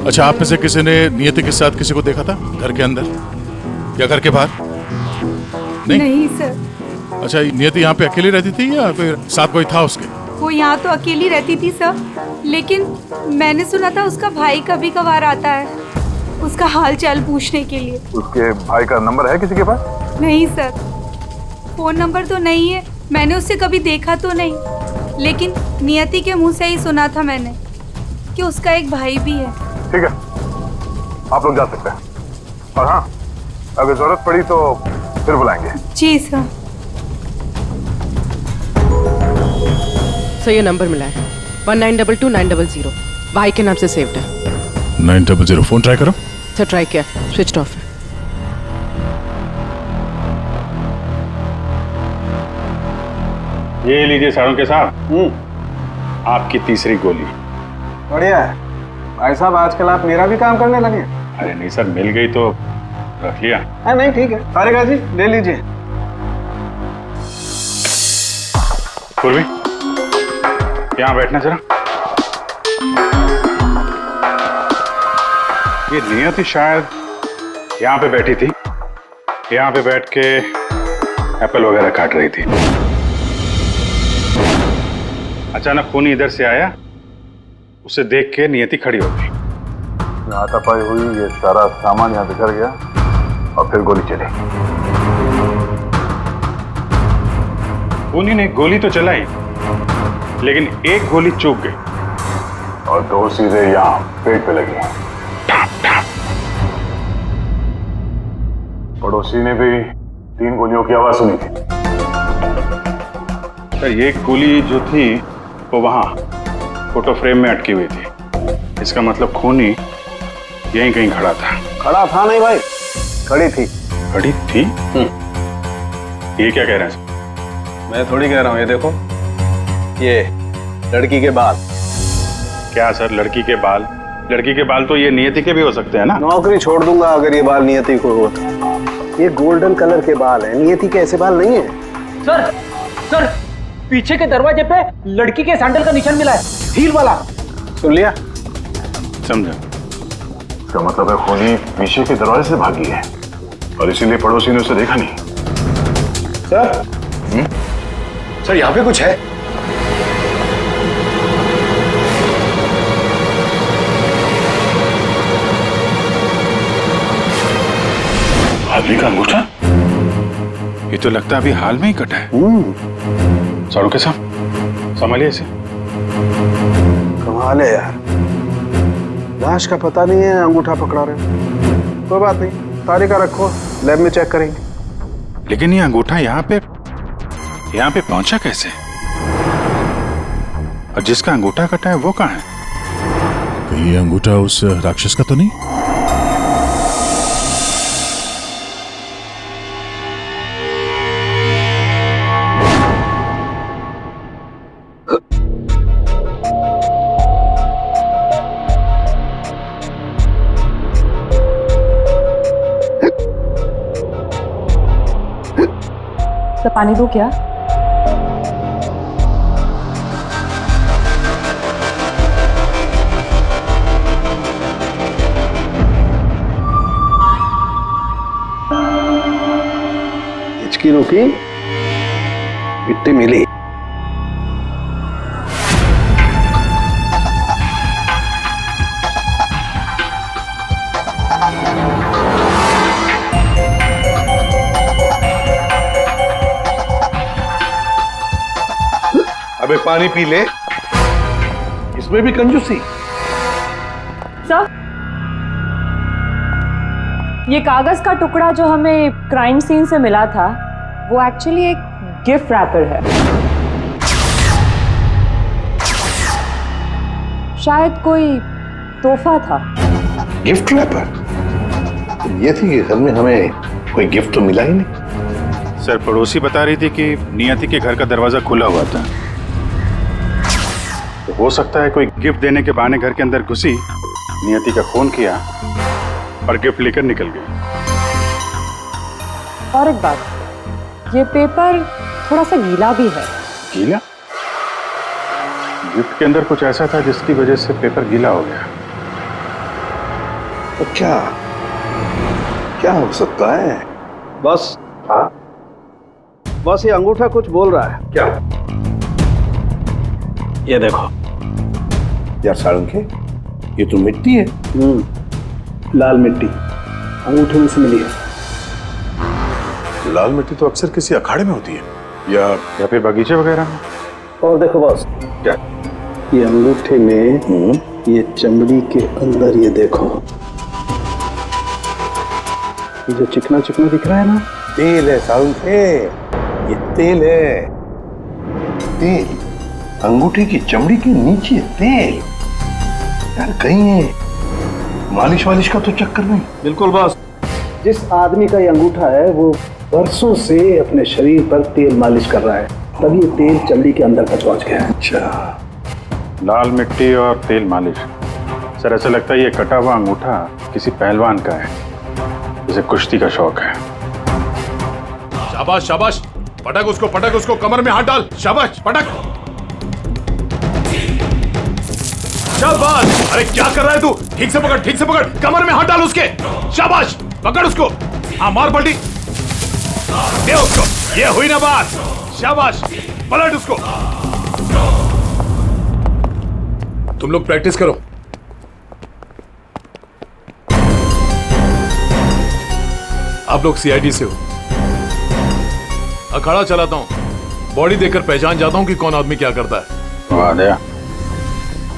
अच्छा, आप में से किसी ने नियति के साथ किसी को देखा था घर के अंदर या घर के बाहर? नहीं सर। अच्छा, नियति यहाँ पे अकेली रहती थी या फिर साथ कोई था उसके? वो यहाँ तो अकेली रहती थी सर, लेकिन मैंने सुना था उसका भाई कभी कभार आता है। उसका हाल चाल पूछने के लिए। उसके भाई का नंबर है किसी के पास? नहीं सर, फोन नंबर तो नहीं है, मैंने उससे कभी देखा तो नहीं, लेकिन नियति के मुंह से ही सुना था मैंने कि उसका एक भाई भी है। ठीक है, आप लोग जा सकते हैं, और हाँ, अगर जरूरत पड़ी तो फिर बुलाएंगे। जी सर। सर ये नंबर मिला है 1922-900, भाई के नाम से सेव्ड है। 900 फोन ट्राई करो। सर ट्राई किया, स्विच ऑफ है। ये लीजिए साळुंखे साहब, आपकी तीसरी गोली। बढ़िया है भाई साहब, आजकल आप मेरा भी काम करने लगे। अरे नहीं सर, मिल गई तो रख लिया। नहीं ठीक है, तारिका जी ले लीजिए। पूर्वी, यहाँ बैठना जरा। ये नियति शायद यहाँ पे बैठी थी, यहाँ पे बैठ के एप्पल वगैरह काट रही थी। अचानक खूनी इधर से आया, उसे देख के नियति खड़ी हो गई। हाथापाई हुई, ये सारा सामान यहाँ बिखर गया और फिर गोली चली। खूनी ने गोली तो चलाई, लेकिन एक गोली चूक गई और दो सीधे यहाँ पेट पे लगी। पड़ोसी ने भी 3 गोलियों की आवाज सुनी थी। सर ये गोली जो थी वो वहां फोटो फ्रेम में अटकी हुई थी। इसका मतलब खूनी यहीं कहीं खड़ा था। खड़ा था नहीं भाई, खड़ी थी। खड़ी थी? ये क्या कह रहे हैं? मैं थोड़ी कह रहा हूँ, ये देखो, ये लड़की के बाल। क्या सर, लड़की के बाल? लड़की के बाल तो ये नियति के भी हो सकते हैं ना। नौकरी छोड़ दूंगा अगर ये बाल नियति को हो तो। ये गोल्डन कलर के बाल है, नियति के ऐसे बाल नहीं है। सर पीछे के दरवाजे पे लड़की के सैंडल का निशान मिला है, हील वाला। सुन लिया? समझा। इसका मतलब है खूनी पीछे के दरवाजे से भागी है और इसीलिए पड़ोसी ने उसे देखा नहीं। सर सर यहाँ पे कुछ है। आदमी का अंगूठा? ये तो लगता है अभी हाल में ही कटा है। साळुंखे साहब संभालिए इसे। कमाल है यार, लाश का पता नहीं है, अंगूठा पकड़ा रहे। कोई बात नहीं, तारिका रखो, लैब में चेक करेंगे। लेकिन ये अंगूठा यहाँ पे पहुंचा कैसे? और जिसका अंगूठा कटा है वो कहाँ है? कहीं ये अंगूठा उस राक्षस का तो नहीं? तो पानी दो क्या? हिचकी रुकी, मिट्टी मिली। अबे पानी पी ले, इसमें भी कंजूसी। सर, ये कागज का टुकड़ा जो हमें क्राइम सीन से मिला था, वो एक्चुअली एक गिफ्ट रैपर है। शायद कोई तोहफा था। Gift wrapper? ये थी कि घर में हमें कोई गिफ्ट तो मिला ही नहीं। सर पड़ोसी बता रही थी कि नियति के घर का दरवाजा खुला हुआ था, तो हो सकता है कोई गिफ्ट देने के बहाने घर के अंदर घुसी, नियति का फोन किया और गिफ्ट लेकर निकल गई। और एक बात, ये पेपर थोड़ा सा गीला भी है। गीला? गिफ्ट के अंदर कुछ ऐसा था जिसकी वजह से पेपर गीला हो गया। तो क्या हो सकता है? बस बस ये अंगूठा कुछ बोल रहा है। क्या? ये देखो यार साळुंखे, ये तो मिट्टी है। लाल मिट्टी अंगूठे में से मिली है। लाल मिट्टी तो अक्सर किसी अखाड़े में होती है या फिर बगीचे वगैरह में। और देखो बॉस, क्या ये अंगूठे में ये चमड़ी के अंदर ये देखो, ये जो चिकना चिकना दिख रहा है ना, तेल है सारुण थे, ये तेल है। तेल अंगूठे की चमड़ी के नीचे तेल। यार कहीं है मालिश वालिश का तो चक्कर नहीं। बिल्कुल बॉस, जिस आदमी का ये अंगूठा है वो बरसों से अपने शरीर पर तेल मालिश कर रहा है, तभी ये तेल चमड़ी के अंदर तक पहुंच गया है। अच्छा, लाल मिट्टी और तेल मालिश। सर ऐसा लगता है ये कटा हुआ अंगूठा किसी पहलवान का है, जिसे कुश्ती का शौक है। शाबाश शाबाश, पटक उसको, कमर में हाथ डाल। शाबाश, पटक। शाबाश। अरे क्या कर रहा है तू? ठीक से पकड़, कमर में हाथ डाल उसके। शाबाश, पकड़ उसको। हाँ, मार पलटी दे उसको। ये हुई ना बात। शाबाश, पलट उसको। तुम लोग प्रैक्टिस करो। आप लोग सीआईडी से हो। अखाड़ा चलाता हूं, बॉडी देखकर पहचान जाता हूं कि कौन आदमी क्या करता है। वाह दया,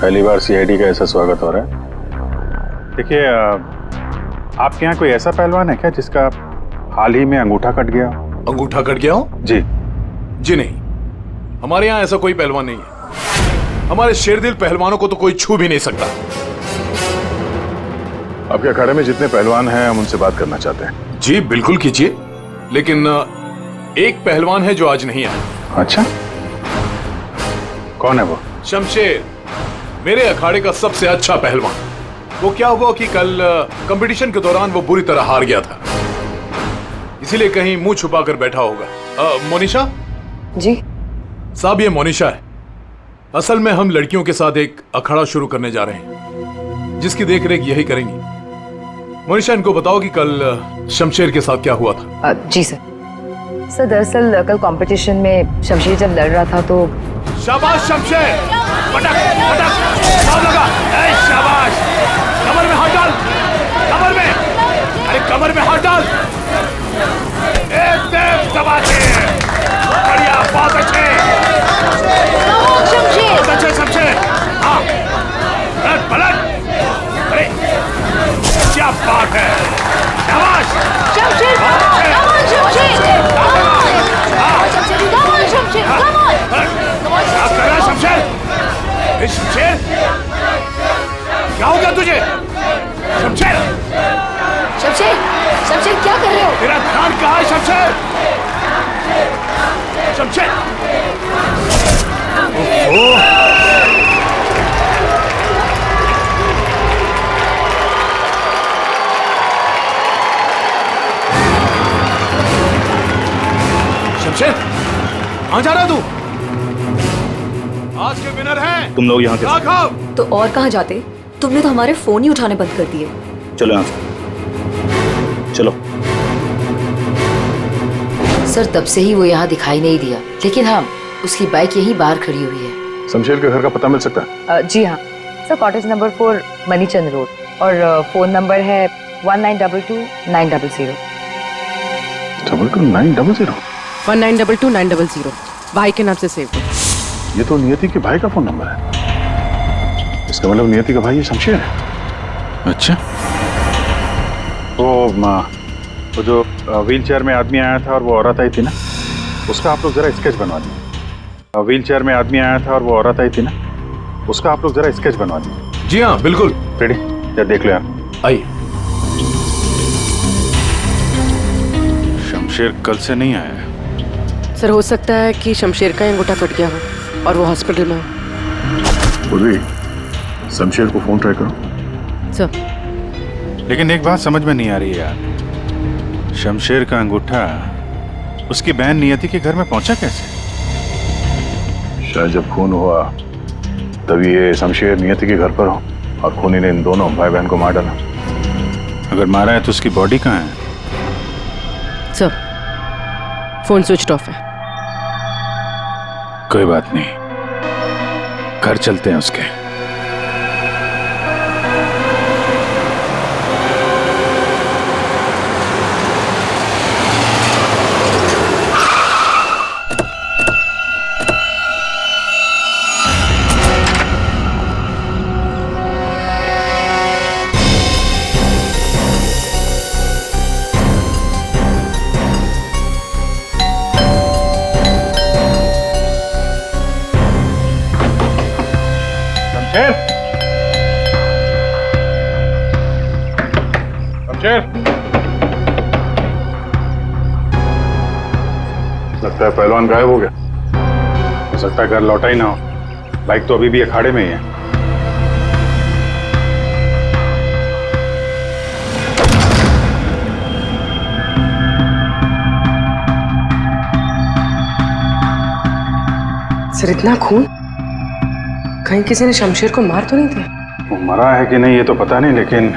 पहली बार सीआईडी का ऐसा स्वागत हो रहा है। देखिए, आपके यहाँ कोई ऐसा पहलवान है क्या जिसका हाल ही में अंगूठा कट गया? अंगूठा कट गया हो? जी नहीं, हमारे यहाँ ऐसा कोई पहलवान नहीं है। हमारे शेरदिल पहलवानों को तो कोई छू भी नहीं सकता। आपके अखाड़े में जितने पहलवान हैं हम उनसे बात करना चाहते हैं। जी बिल्कुल कीजिए, लेकिन एक पहलवान है जो आज नहीं आया। अच्छा, कौन है वो? शमशेर, मेरे अखाड़े का सबसे अच्छा पहलवान। वो क्या हुआ कि कल कंपटीशन के दौरान वो बुरी तरह हार गया था, इसीलिए कहीं मुंह छुपा कर बैठा होगा। मोनिशा जी साहब, ये मोनिशा है। असल में हम लड़कियों के साथ एक अखाड़ा शुरू करने जा रहे हैं, जिसकी देखरेख यही करेंगी। मोनिशा, इनको बताओ कि कल शमशेर के साथ क्या हुआ था। जी सर। सर दरअसल कल कंपटीशन में शमशेर जब लड़ रहा था तो। शाबाश शमशेर, पटक लगा। शाबाश, कमर में हाथ डाल, कमर में। अरे कमर में हाथ डाल। एकदम दबा के। बढ़िया, बहुत अच्छे शमशेर। हाँ, पलट। अरे क्या बात है। शाबाश शमशेर, शमशेर, क्या हो गया तुझे? शमशेर क्या कर रहे हो? तेरा ध्यान कहाँ है शमशेर? शमशेर, शमशेर, कहाँ जा रहा है तू? आज के विनर हैं तुम लोग यहाँ के। राघव। तो और कहाँ जाते? तुमने तो हमारे फोन ही उठाने बंद कर दिए। चलो यहाँ से, चलो। सर तब से ही वो यहाँ दिखाई नहीं दिया, लेकिन हाँ उसकी बाइक यहीं बाहर खड़ी हुई है। शमशेर के घर का पता मिल सकता है? जी हाँ सर, कॉटेज नंबर 4 मनीचंद रोड, और फोन नंबर है 1922-900। 900? 1922-900 भाई के नाम से सेव। ये तो नियति के भाई का फोन नंबर है। इसका मतलब नियति का भाई ये शमशेर है। अच्छा, वो जो व्हील चेयर में आदमी आया था और वो औरत आई थी ना, उसका आप लोग जरा स्केच बनवा दीजिए। व्हील चेयर में आदमी आया था और वो औरत आई थी ना, उसका आप लोग जरा स्केच बनवा दीजिए। जी हाँ बिल्कुल। रेडी? जरा देख लो यार। आइए। शमशेर कल से नहीं आया। सर हो सकता है कि शमशेर का अंगूठा कट गया हो और वो हॉस्पिटल में हो। शमशेर को फोन ट्राई करो। सर लेकिन एक बात समझ में नहीं आ रही है यार, शमशेर का अंगूठा उसकी बहन नियति के घर में पहुंचा कैसे? शायद जब खून हुआ तभी ये शमशेर नियति के घर पर हो और खूनी ने इन दोनों भाई बहन को मार डाला। अगर मारा है तो उसकी बॉडी कहाँ है? सर फोन स्विच ऑफ है। कोई बात नहीं, घर चलते हैं उसके। शमशेर, शमशेर, लगता है पहलवान गायब हो गया। हो सकता है घर लौटा ही ना हो। बाइक तो अभी भी अखाड़े में ही है। सर इतना खून, कहीं किसी ने शमशेर को मार तो नहीं दिया? वो मरा है कि नहीं ये तो पता नहीं, लेकिन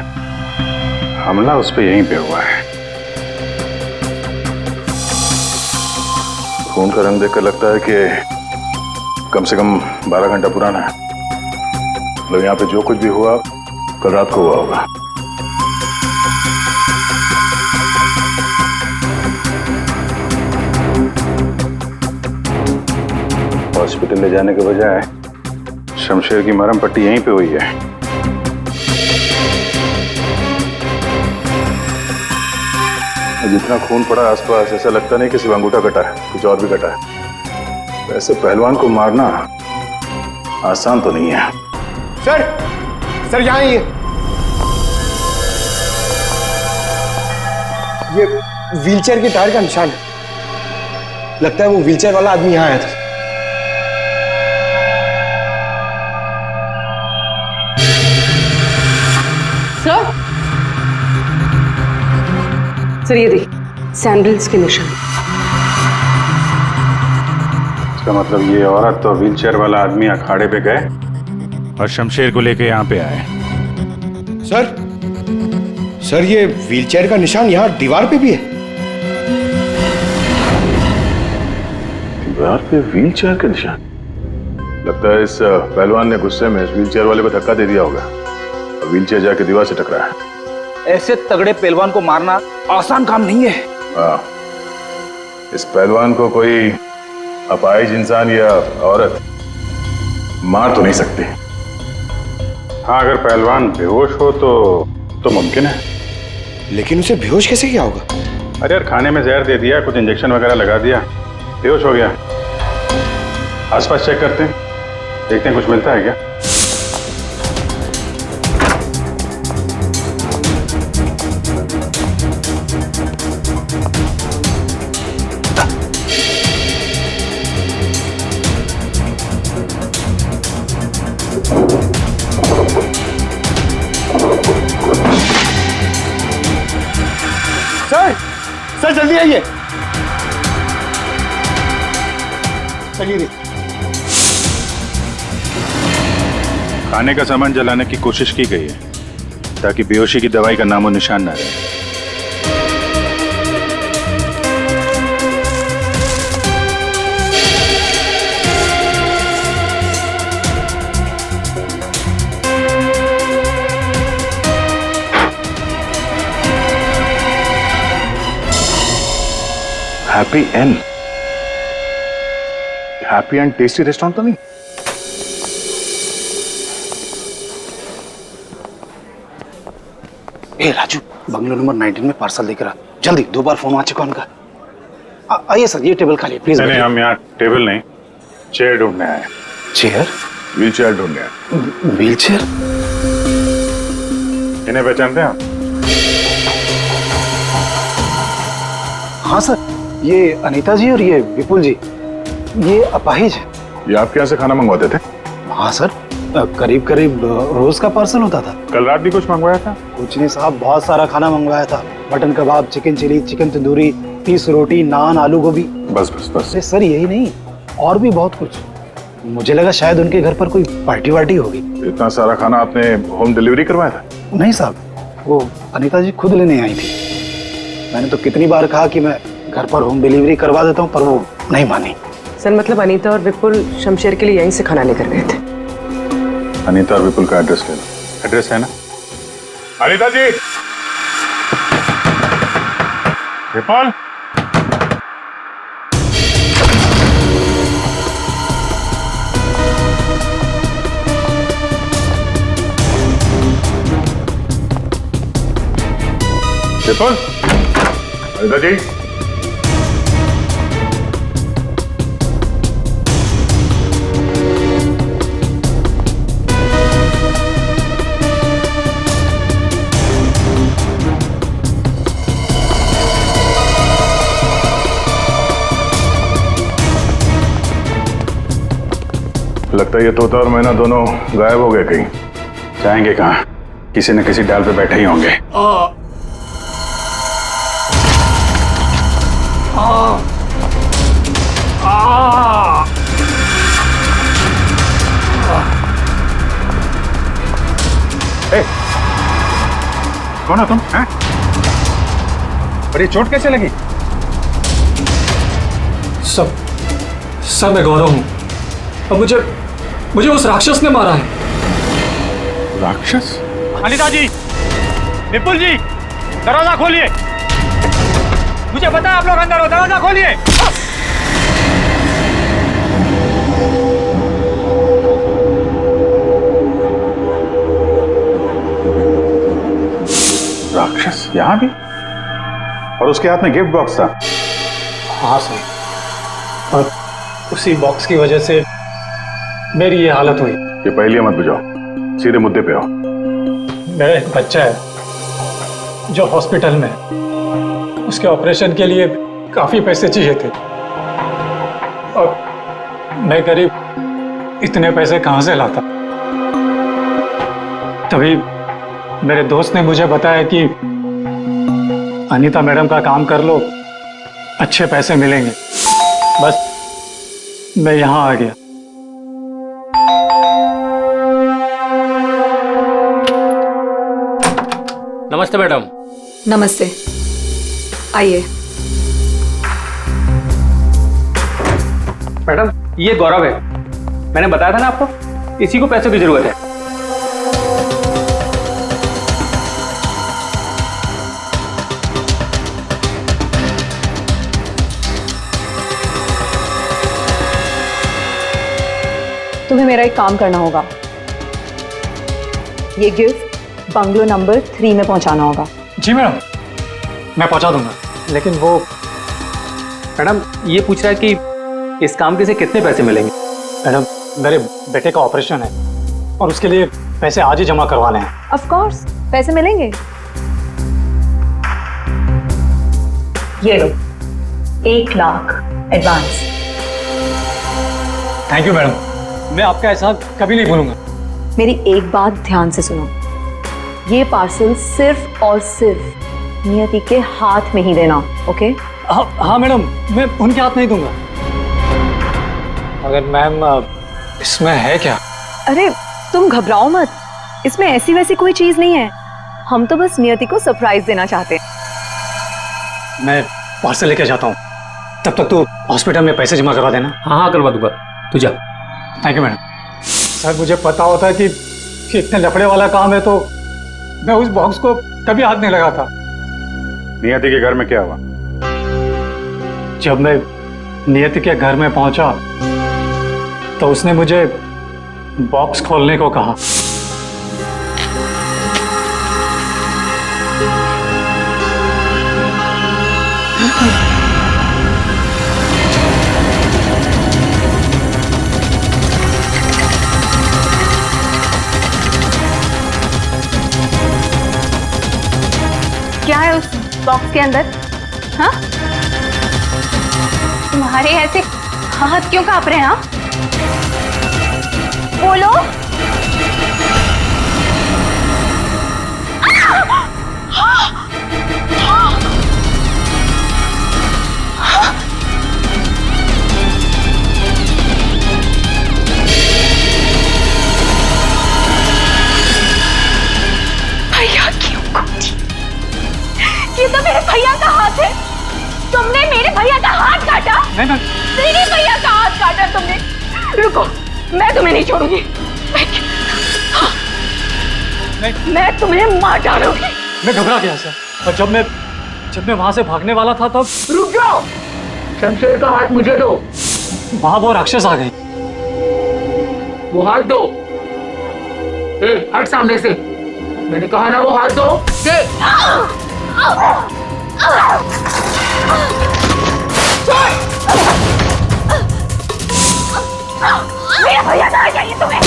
हमला उस पर यहीं पे हुआ है। खून का रंग देखकर लगता है कि कम से कम 12 घंटा पुराना है। मतलब यहाँ पे जो कुछ भी हुआ कल रात को हुआ होगा। हॉस्पिटल ले जाने के बजाय शमशेर की मरहम पट्टी यहीं पे हुई है। जितना खून पड़ा आसपास ऐसा लगता नहीं कि सिर्फ अंगूठा कटा है, कुछ और भी कटा है। वैसे पहलवान को मारना आसान तो नहीं है। सर यहाँ ये व्हीलचेयर के टायर का निशान है। लगता है वो व्हीलचेयर वाला आदमी यहाँ आया था। सर ये देखिए सैंडल्स के निशान। इसका मतलब ये औरत और व्हीलचेयर वाला आदमी अखाड़े पे गए और शमशेर को लेके यहाँ पे आए। सर ये व्हीलचेयर का निशान यहाँ दीवार पे भी है। दीवार पे व्हीलचेयर का निशान? लगता है इस पहलवान ने गुस्से में इस व्हीलचेयर वाले को धक्का दे दिया होगा और व्हीलचेयर जाके दीवार से टकरा है। ऐसे तगड़े पहलवान को मारना आसान काम नहीं है। हाँ, इस पहलवान को कोई अपाहिज इंसान या औरत मार तो नहीं सकती। हाँ, अगर पहलवान बेहोश हो तो मुमकिन है। लेकिन उसे बेहोश कैसे किया होगा? अरे यार, खाने में जहर दे दिया, कुछ इंजेक्शन वगैरह लगा दिया, बेहोश हो गया। आसपास चेक करते हैं, देखते हैं कुछ मिलता है क्या। सर जल्दी आइए। चलिए। खाने का सामान जलाने की कोशिश की गई है ताकि बेहोशी की दवाई का नामो निशान न रहे। हैप्पी एंड टेस्टी रेस्टोरेंट तो नहीं? ए राजू, बंगलो नंबर 19 में पार्सल लेकर आ जल्दी। 2 बार फोन आ चुका उनका। आइए सर, ये टेबल खाली प्लीज। नहीं, हम यहाँ टेबल नहीं, चेयर ढूंढने आए। चेयर? व्हील चेयर ढूंढने आए। Wheel chair? इन्हें पहचानते हैं आप? हाँ सर, ये अनीता जी और ये विपुल जी, ये अपाहिज है। ये आपके यहाँ से खाना मंगवाते थे? हाँ सर, करीब करीब रोज का पार्सल होता था। कल रात भी कुछ मंगवाया था? कुछ नहीं साहब, बहुत सारा खाना मंगवाया था। मटन कबाब, चिकन चिली, चिकन तंदूरी, 30 रोटी, नान, आलू गोभी। बस बस बस। सर यही नहीं, और भी बहुत कुछ। मुझे लगा शायद उनके घर पर कोई पार्टी वार्टी होगी। इतना सारा खाना आपने होम डिलीवरी करवाया था? नहीं साहब, वो अनीता जी खुद लेने आई थी। मैंने तो कितनी बार कहा कि मैं घर पर होम डिलीवरी करवा देता हूँ, पर वो नहीं मानी। सर मतलब अनीता और विपुल शमशेर के लिए यहीं से खाना लेकर गए थे। अनीता और विपुल का एड्रेस ले लो। एड्रेस है ना? अनीता जी, विपुल, विपुल, अनीता जी, लगता है ये तोता और मैना दोनों गायब हो गए कहीं। जाएंगे कहाँ? किसी न किसी डाल पे बैठे ही होंगे। कौन हो तुम? हैं? और ये चोट कैसे लगी? सब मैं गौरव हूं। अब मुझे उस राक्षस ने मारा है। राक्षस? अनिता जी, विपुल जी, दरवाजा खोलिए। मुझे पता है आप लोग अंदर हो, दरवाजा खोलिए। राक्षस यहाँ भी? और उसके हाथ में गिफ्ट बॉक्स था। हाँ सर, और उसी बॉक्स की वजह से मेरी ये हालत हुई। ये पहले मत बुझाओ, सीधे मुद्दे पे आओ। मेरा एक बच्चा है जो हॉस्पिटल में है। उसके ऑपरेशन के लिए काफी पैसे चाहिए थे और मैं करीब इतने पैसे कहां से लाता। तभी मेरे दोस्त ने मुझे बताया कि अनीता मैडम का काम कर लो, अच्छे पैसे मिलेंगे। बस मैं यहां आ गया। नमस्ते मैडम। नमस्ते, आइए। मैडम ये गौरव है, मैंने बताया था ना आपको, इसी को पैसों की जरूरत है। तुम्हें मेरा एक काम करना होगा। ये गिफ्ट बंगलो नंबर 3 में पहुंचाना होगा। जी मैडम, मैं पहुंचा दूंगा। लेकिन वो मैडम ये पूछ रहा है कि इस काम के से कितने पैसे मिलेंगे? मैडम, मेरे बेटे का ऑपरेशन है और उसके लिए पैसे आज ही जमा करवाने हैं। ऑफ कोर्स पैसे मिलेंगे। ये लो 1 lakh advance. Thank you madam, मैं आपका एहसान कभी नहीं भूलूंगा। मेरी एक बात ध्यान से सुनो, ये पार्सल सिर्फ और सिर्फ नियति के हाथ में ही देना, ओके? हाँ मैडम, मैं उनके हाथ नहीं दूंगा। अगर मैम इसमें है क्या? अरे तुम घबराओ मत, इसमें ऐसी वैसी कोई चीज नहीं है। हम तो बस नियति को सरप्राइज देना चाहते हैं। मैं पार्सल लेके जाता हूँ, तब तक तू हॉस्पिटल में पैसे जमा करवा देना। हाँ करवा दूंगा, तू जा। Thank you madam. सर मुझे पता होता कि इतने लफड़े वाला काम है तो मैं उस बॉक्स को कभी हाथ नहीं लगाता। नियति के घर में क्या हुआ? जब मैं नियति के घर में पहुंचा तो उसने मुझे बॉक्स खोलने को कहा। क्या है उस बॉक्स के अंदर? हाँ, तुम्हारे ऐसे हाथ क्यों कांप रहे हैं? हाँ, बोलो। भैया क्यों कूदी? ये तो मेरे भैया का हाथ है। तुमने मेरे भैया का हाथ काटा? नहीं। मेरे भैया का हाथ काटा तुमने। रुको, मैं तुम्हें नहीं छोड़ूंगी। मैं तुम्हें मार डालूंगी। मैं घबरा गया सर, और जब मैं वहां से भागने वाला था तब। रुक जाओ, शमशेर का हाथ मुझे दो। वहां वो राक्षस आ गई। वो हाथ दो। हट सामने से, मैंने कहा ना वो हाथ दो। मेरा भैया कहाँ चाहिए तुम्हें?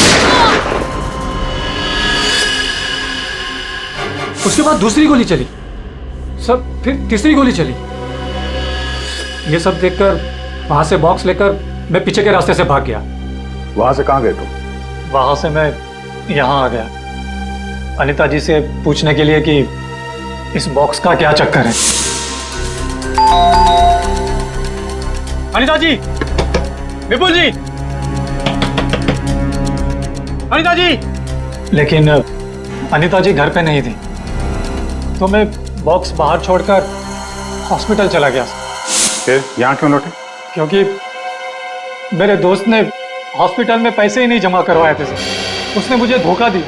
उसके बाद दूसरी गोली चली, सब फिर तीसरी गोली चली। ये सब देखकर वहां से बॉक्स लेकर मैं पीछे के रास्ते से भाग गया। वहां से कहां गए तुम? वहां से मैं यहाँ आ गया अनीता जी से पूछने के लिए कि इस बॉक्स का क्या चक्कर है। अनीता जी, विपुल जी, अनीता जी। लेकिन अनीता जी घर पे नहीं थी, तो मैं बॉक्स बाहर छोड़कर हॉस्पिटल चला गया। फिर यहाँ क्यों लौटे? क्योंकि मेरे दोस्त ने हॉस्पिटल में पैसे ही नहीं जमा करवाए थे सर। उसने मुझे धोखा दी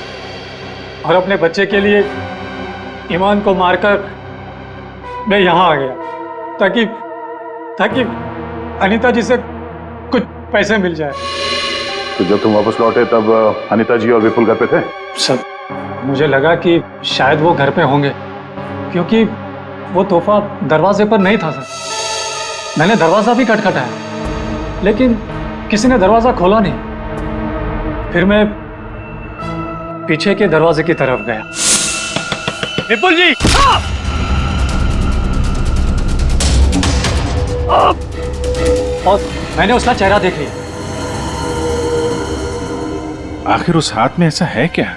और अपने बच्चे के लिए ईमान को मारकर मैं यहाँ आ गया ताकि अनीता जी से कुछ पैसे मिल जाए। तो जब तुम वापस लौटे तब अनीता जी और विपुल घर पे थे? सर, मुझे लगा कि शायद वो घर पे होंगे क्योंकि वो तोहफा दरवाजे पर नहीं था सर। मैंने दरवाजा भी खटखटाया लेकिन किसी ने दरवाजा खोला नहीं। फिर मैं पीछे के दरवाजे की तरफ गया। विपुल जी! और मैंने उसका चेहरा देख लिया। आखिर उस हाथ में ऐसा है क्या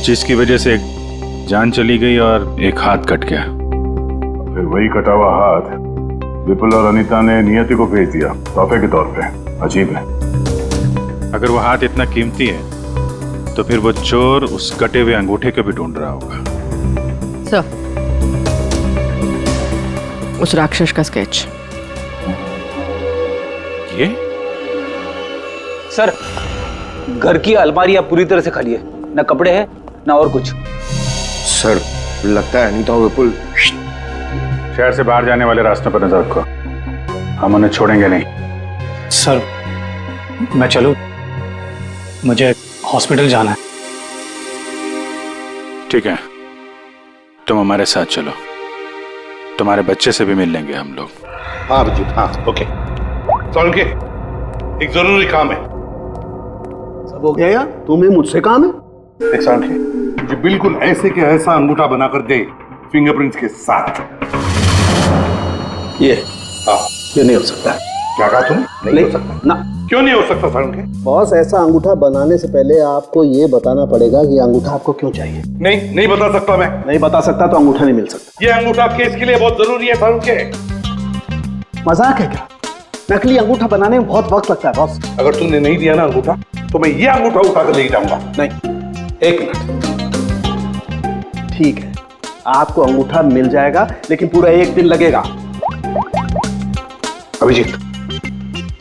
जिसकी वजह से एक जान चली गई और एक हाथ कट गया? फिर वही कटा हुआ हाथ विपुल और अनीता ने नियति को भेज दिया तोहफे के तौर पे। अजीब है। अगर वो हाथ इतना कीमती है तो फिर वो चोर उस कटे हुए अंगूठे को भी ढूंढ रहा होगा। सर, उस राक्षस का स्केच। ये सर, घर की अलमारियां पूरी तरह से खाली है, ना कपड़े हैं ना और कुछ। सर, लगता है अनीता और विपुल शहर से बाहर जाने वाले रास्तों पर नजर रखो, हम उन्हें छोड़ेंगे नहीं। सर, मैं चलूं? मुझे हॉस्पिटल जाना है। ठीक है, तुम हमारे साथ चलो, तुम्हारे बच्चे से भी मिल लेंगे हम लोग। हाँ अभिजीत, हाँ ओके। सोलंकी, एक जरूरी काम है। सब हो गया यार, तुम्हें मुझसे काम है? एक सोलंकी, मुझे बिल्कुल ऐसे के ऐसा अंगूठा बनाकर दे फिंगरप्रिंट्स के साथ। ये हाँ, ये नहीं हो सकता। क्या कहा तुम? नहीं हो सकता ना। क्यों नहीं हो सकता सोलंकी? बॉस, ऐसा अंगूठा बनाने से पहले आपको ये बताना पड़ेगा कि अंगूठा आपको क्यों चाहिए। नहीं बता सकता मैं। नहीं बता सकता तो अंगूठा नहीं मिल सकता। ये अंगूठा केस के लिए बहुत जरूरी है सोलंकी। मजाक है क्या? नकली अंगूठा बनाने में बहुत वक्त लगता है बॉस। अगर तुमने नहीं दिया ना अंगूठा तो मैं ये अंगूठा उठा कर ले जाऊंगा। नहीं, एक मिनट। ठीक है, आपको अंगूठा मिल जाएगा लेकिन पूरा 1 दिन लगेगा। अभिजीत,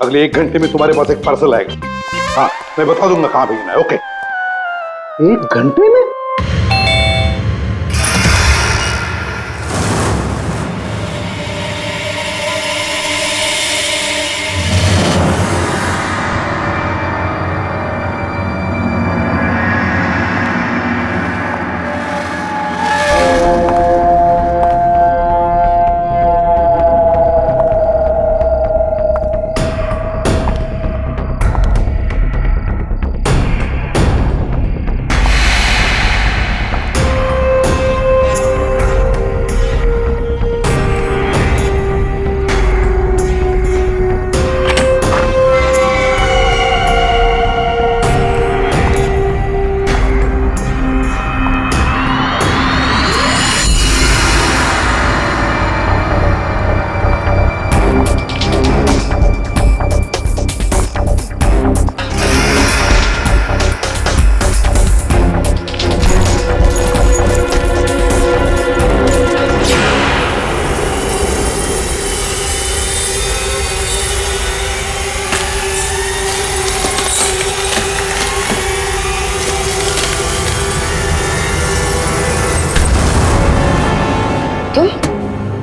अगले 1 घंटे में तुम्हारे पास एक पार्सल आएगा। हाँ, मैं बता दूंगा कहां भेजना है। ओके। 1 घंटे में?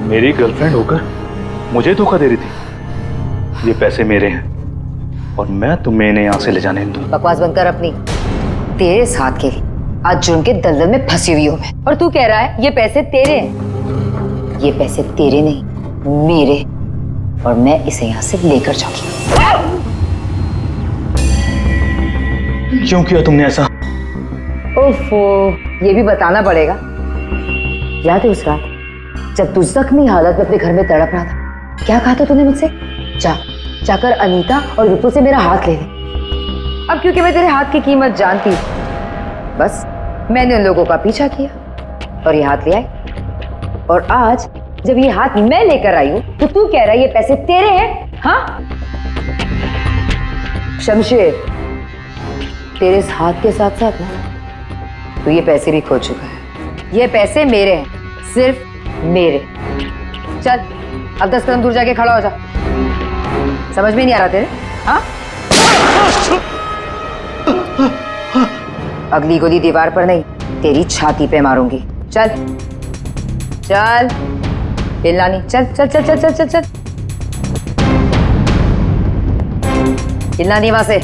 मेरी गर्लफ्रेंड होकर मुझे धोखा दे रही थी। ये पैसे मेरे हैं और मैं तुम्हें इन्हें यहाँ से ले जाने दूँ। बकवास बनकर अपनी तेरे साथ के लिए आज जुर्म के दलदल में फंसी हुई हूँ मैं, और तू कह रहा है ये पैसे तेरे हैं। ये पैसे तेरे नहीं, मेरे, और मैं इसे यहाँ से लेकर जाऊंगी। क्यों किया तुमने ऐसा? ओफो, ये भी बताना पड़ेगा। याद है उस रात जब तू जख्मी हालत में अपने घर में तड़प रहा था, क्या कहा था तूने मुझसे? जाकर अनीता और विपुल से मेरा हाथ ले ले। अब क्योंकि मैं तेरे हाथ की कीमत जानती हूँ, बस मैंने उन लोगों का पीछा किया और ये हाथ ले आई। और आज जब ये हाथ मैं लेकर आई हूं तो तू कह रहा है ये पैसे तेरे हैं? हाँ शमशेर, तेरे इस हाथ के साथ साथ ना तो ये पैसे भी खो चुका है। ये पैसे मेरे हैं, सिर्फ मेरे। चल अब 10 कदम दूर जाके खड़ा हो जा। समझ में नहीं आ रहा तेरे? हाँ अगली गोली दीवार पर नहीं, तेरी छाती पे मारूंगी। चल चल हिलना नहीं। चल चल चल चल चल चल चल हिलना नहीं वहां से।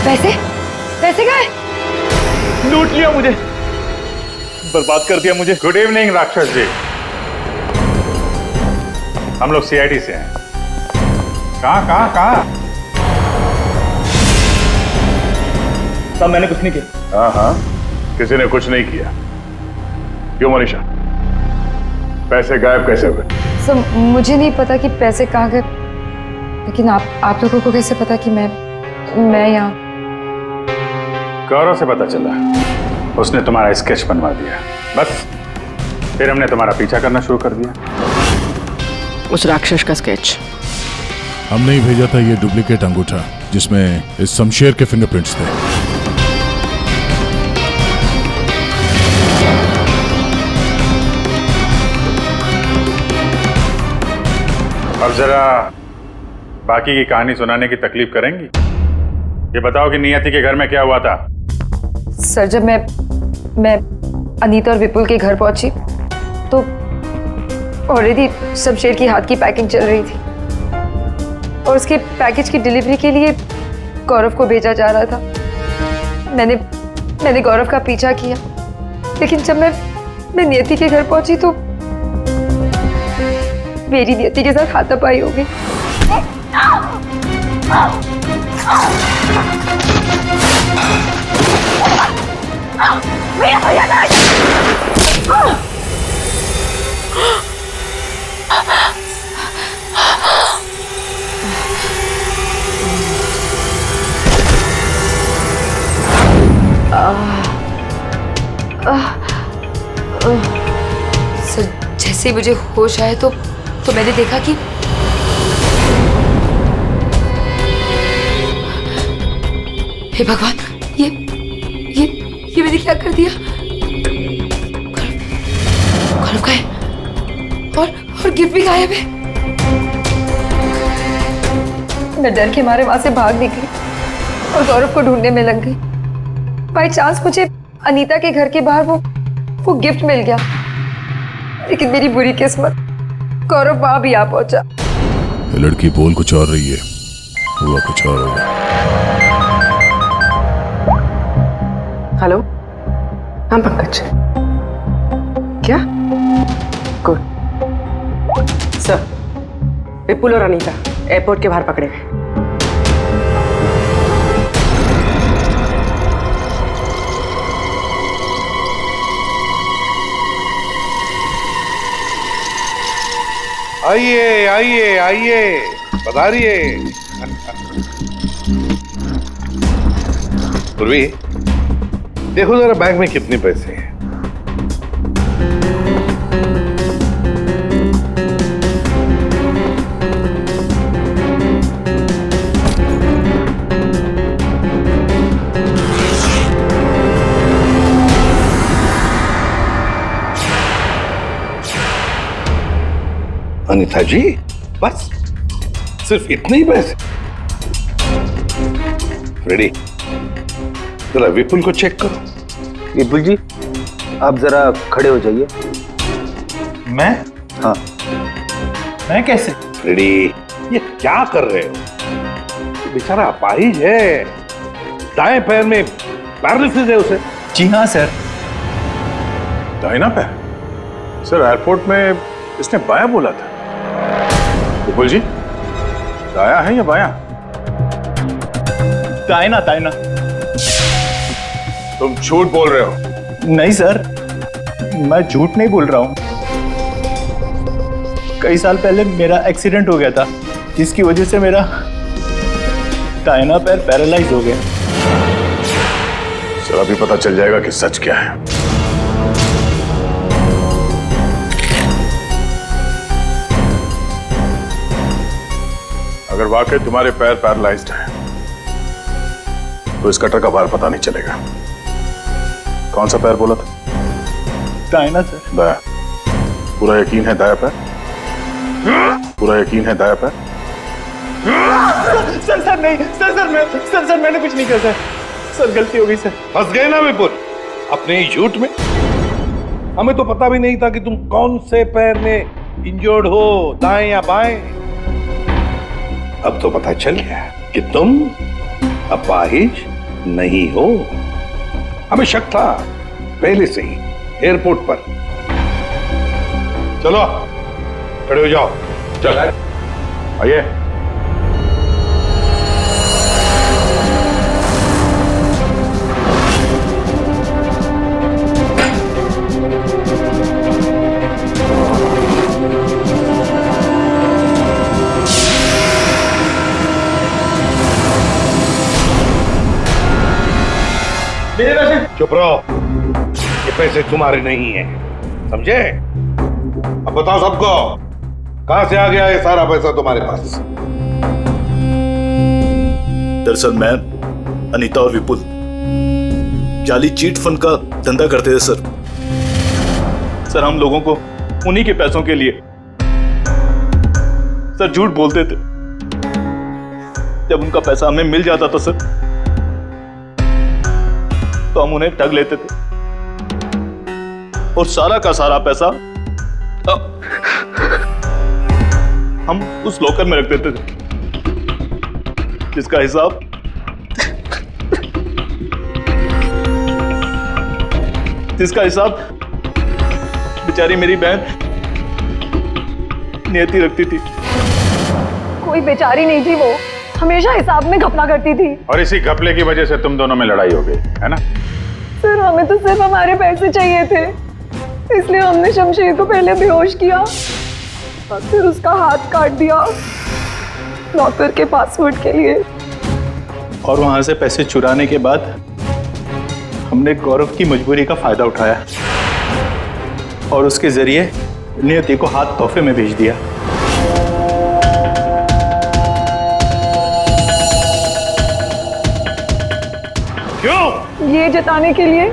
पैसे पैसे गए? लूट लिया मुझे, बर्बाद कर दिया मुझे। गुड इवनिंग राक्षस जी, हम लोग सीआईडी से हैं। कहाँ? साहब मैंने कुछ नहीं किया। हाँ, किसी ने कुछ नहीं किया। क्यों मनीषा, पैसे गायब कैसे हुए? सर मुझे नहीं पता कि पैसे कहाँ गए, लेकिन आप लोगों को कैसे पता कि मैं यहाँ? गौरव से पता चला, उसने तुम्हारा स्केच बनवा दिया। बस फिर हमने तुम्हारा पीछा करना शुरू कर दिया। उस राक्षस का स्केच हमने ही भेजा था, ये डुप्लीकेट अंगूठा जिसमें इस शमशेर के फिंगरप्रिंट्स थे। अब जरा बाकी की कहानी सुनाने की तकलीफ करेंगी? ये बताओ कि नियति के घर में क्या हुआ था? सर जब मैं अनीता और विपुल के घर पहुंची तो ऑलरेडी शमशेर की हाथ की पैकिंग चल रही थी और उसके पैकेज की डिलीवरी के लिए गौरव को भेजा जा रहा था। मैंने गौरव का पीछा किया, लेकिन जब मैं नियति के घर पहुंची तो मेरी नियति के साथ हाथापाई हो गई। सर जैसे ही मुझे होश आया तो मैंने देखा कि हे भगवान, ये मैंने क्या कर दिया? गौरव का है और गिफ्ट भी गायब है। मैं डर के मारे वहां से भाग निकली और गौरव को ढूंढने में लग गई। बाई चांस मुझे अनीता के घर के बाहर वो गिफ्ट मिल गया, लेकिन मेरी बुरी किस्मत गौरव वहां भी आ पहुंचा। ये लड़की बोल कुछ और रही है, हुआ कुछ और होगा। हेलो, हाँ पंकज, क्या? गुड सर, विपुल और अनीता एयरपोर्ट के बाहर पकड़े गए। आइए आइए आइए, पधारिए। पूर्वी, देखो जरा बैंक में कितने पैसे हैं। अनीता जी, बस सिर्फ इतने ही पैसे? रेडी, जरा विपुल को चेक करो। विपुल जी, आप जरा खड़े हो जाइए। मैं? हाँ। मैं कैसे? रेडी? ये क्या कर रहे हो? बेचारा अपाहिज है, दाएं पैर में पैरालिसिस है उसे। जी हाँ सर। दाहिना पैर? सर एयरपोर्ट में इसने बायां बोला था। विपुल जी, दाया है या बायां? दाहिना दाहिना। तुम झूठ बोल रहे हो। नहीं सर, मैं झूठ नहीं बोल रहा हूँ। कई साल पहले मेरा एक्सीडेंट हो गया था, जिसकी वजह से मेरा दाहिना पैर पैरालाइज हो गया। सर अभी पता चल जाएगा कि सच क्या है। अगर वाकई तुम्हारे पैर पैरालाइज्ड हैं, तो इस कटर का भार पता नहीं चलेगा। कौन सा पैर बोला था? दाहिना सर। दाया। पूरा यकीन है दाया पैर? पूरा यकीन है दाया पैर? सर नहीं, सर मैंने कुछ नहीं किया सर, गलती हो गई सर। फंस गए ना विपुल अपने ही झूठ में। हमें तो पता भी नहीं था कि तुम कौन से पैर में इंजर्ड हो, दाएं या बाएं। अब तो पता चल गया कि तुम अपाहिज नहीं हो। हमें शक था पहले से ही एयरपोर्ट पर। चलो खड़े हो जाओ। चल आइए। मेरे पैसे? चुप रहो, ये पैसे तुम्हारे नहीं है, समझे? अब बताओ सबको, कहां से आ गया ये सारा पैसा तुम्हारे पास? दरअसल मैं, अनीता और विपुल जाली चीट फंड का धंधा करते थे सर। सर हम लोगों को उन्हीं के पैसों के लिए सर झूठ बोलते थे। जब उनका पैसा हमें मिल जाता था सर, तो हम उन्हें ठग लेते थे और सारा का सारा पैसा हम उस लॉकर में रख देते थे, जिसका हिसाब बेचारी मेरी बहन नियति रखती थी। कोई बेचारी नहीं थी, वो हमेशा हिसाब में घपला करती थी। और इसी घपले की वजह से तुम दोनों में लड़ाई हो गई है ना? सर हमें तो सिर्फ हमारे पैसे चाहिए थे, इसलिए हमने शमशेर को पहले बेहोश किया और फिर उसका हाथ काट दिया लॉकर के पासवर्ड के लिए। और वहां से पैसे चुराने के बाद हमने गौरव की मजबूरी का फायदा उठाया और उसके जरिए नियति को हाथ तोहफे में भेज दिया। क्यों? ये जताने के लिए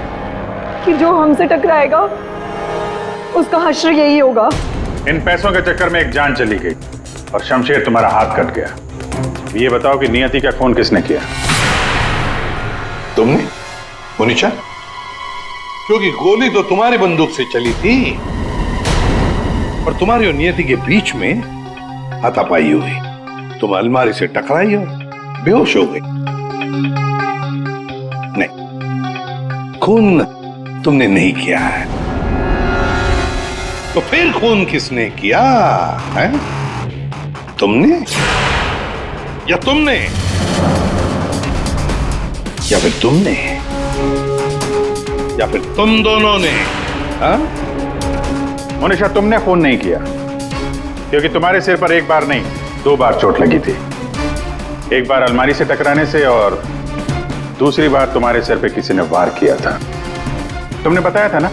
कि जो हमसे टकराएगा उसका हश्र यही होगा। इन पैसों के चक्कर में एक जान चली गई और शमशेर तुम्हारा हाथ कट गया। ये बताओ कि नियति का खून किसने किया? तुमने? मुनीचा? क्योंकि गोली तो तुम्हारी बंदूक से चली थी और तुम्हारी और नियति के बीच में हाथापाई हुई। तुम अलमारी से टकराई और बेहोश हो गई। नहीं, खून तुमने नहीं किया है। तो फिर खून किसने किया है? तुमने या तुमने या फिर तुमने या फिर तुम दोनों ने? हाँ? मोनिशा, तुमने खून नहीं किया, क्योंकि तुम्हारे सिर पर एक बार नहीं 2 बार चोट लगी थी। एक बार अलमारी से टकराने से और दूसरी बार तुम्हारे सिर पे किसी ने वार किया था। तुमने बताया था ना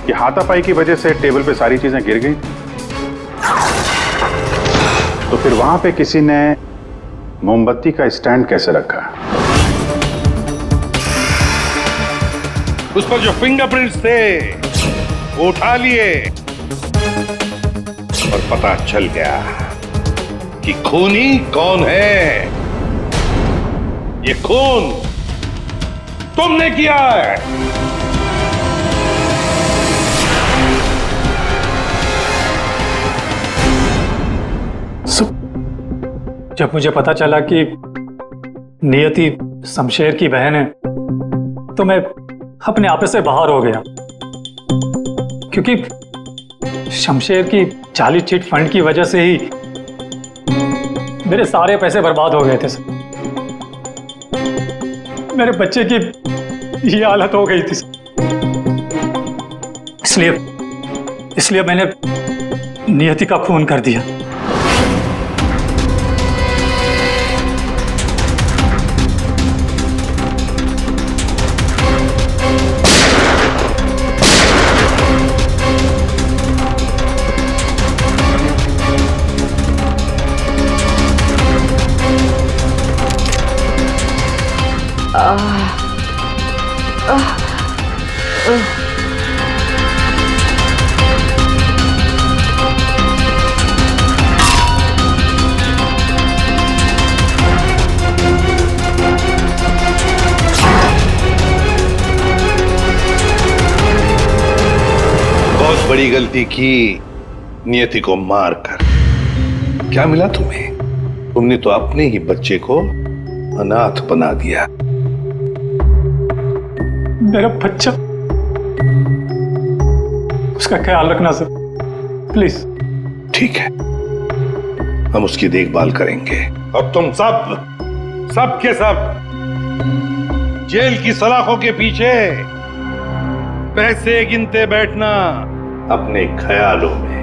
कि हाथापाई की वजह से टेबल पे सारी चीजें गिर गई। तो फिर वहां पे किसी ने मोमबत्ती का स्टैंड कैसे रखा? उस पर जो फिंगरप्रिंट्स थे वो उठा लिए और पता चल गया कि खूनी कौन है। ये खून तुमने किया है। जब मुझे पता चला कि नियति शमशेर की बहन है तो मैं अपने आप से बाहर हो गया, क्योंकि शमशेर की जाली चिट फंड की वजह से ही मेरे सारे पैसे बर्बाद हो गए थे सर। मेरे बच्चे की ये हालत हो गई थी सर। इसलिए मैंने नियति का खून कर दिया। बहुत बड़ी गलती की नियति को मारकर। क्या मिला तुम्हें? तुमने तो अपने ही बच्चे को अनाथ बना दिया। मेरा बच्चा, उसका ख्याल रखना सर, प्लीज। ठीक है, हम उसकी देखभाल करेंगे। अब तुम सब के सब जेल की सलाखों के पीछे पैसे गिनते बैठना अपने ख्यालों में।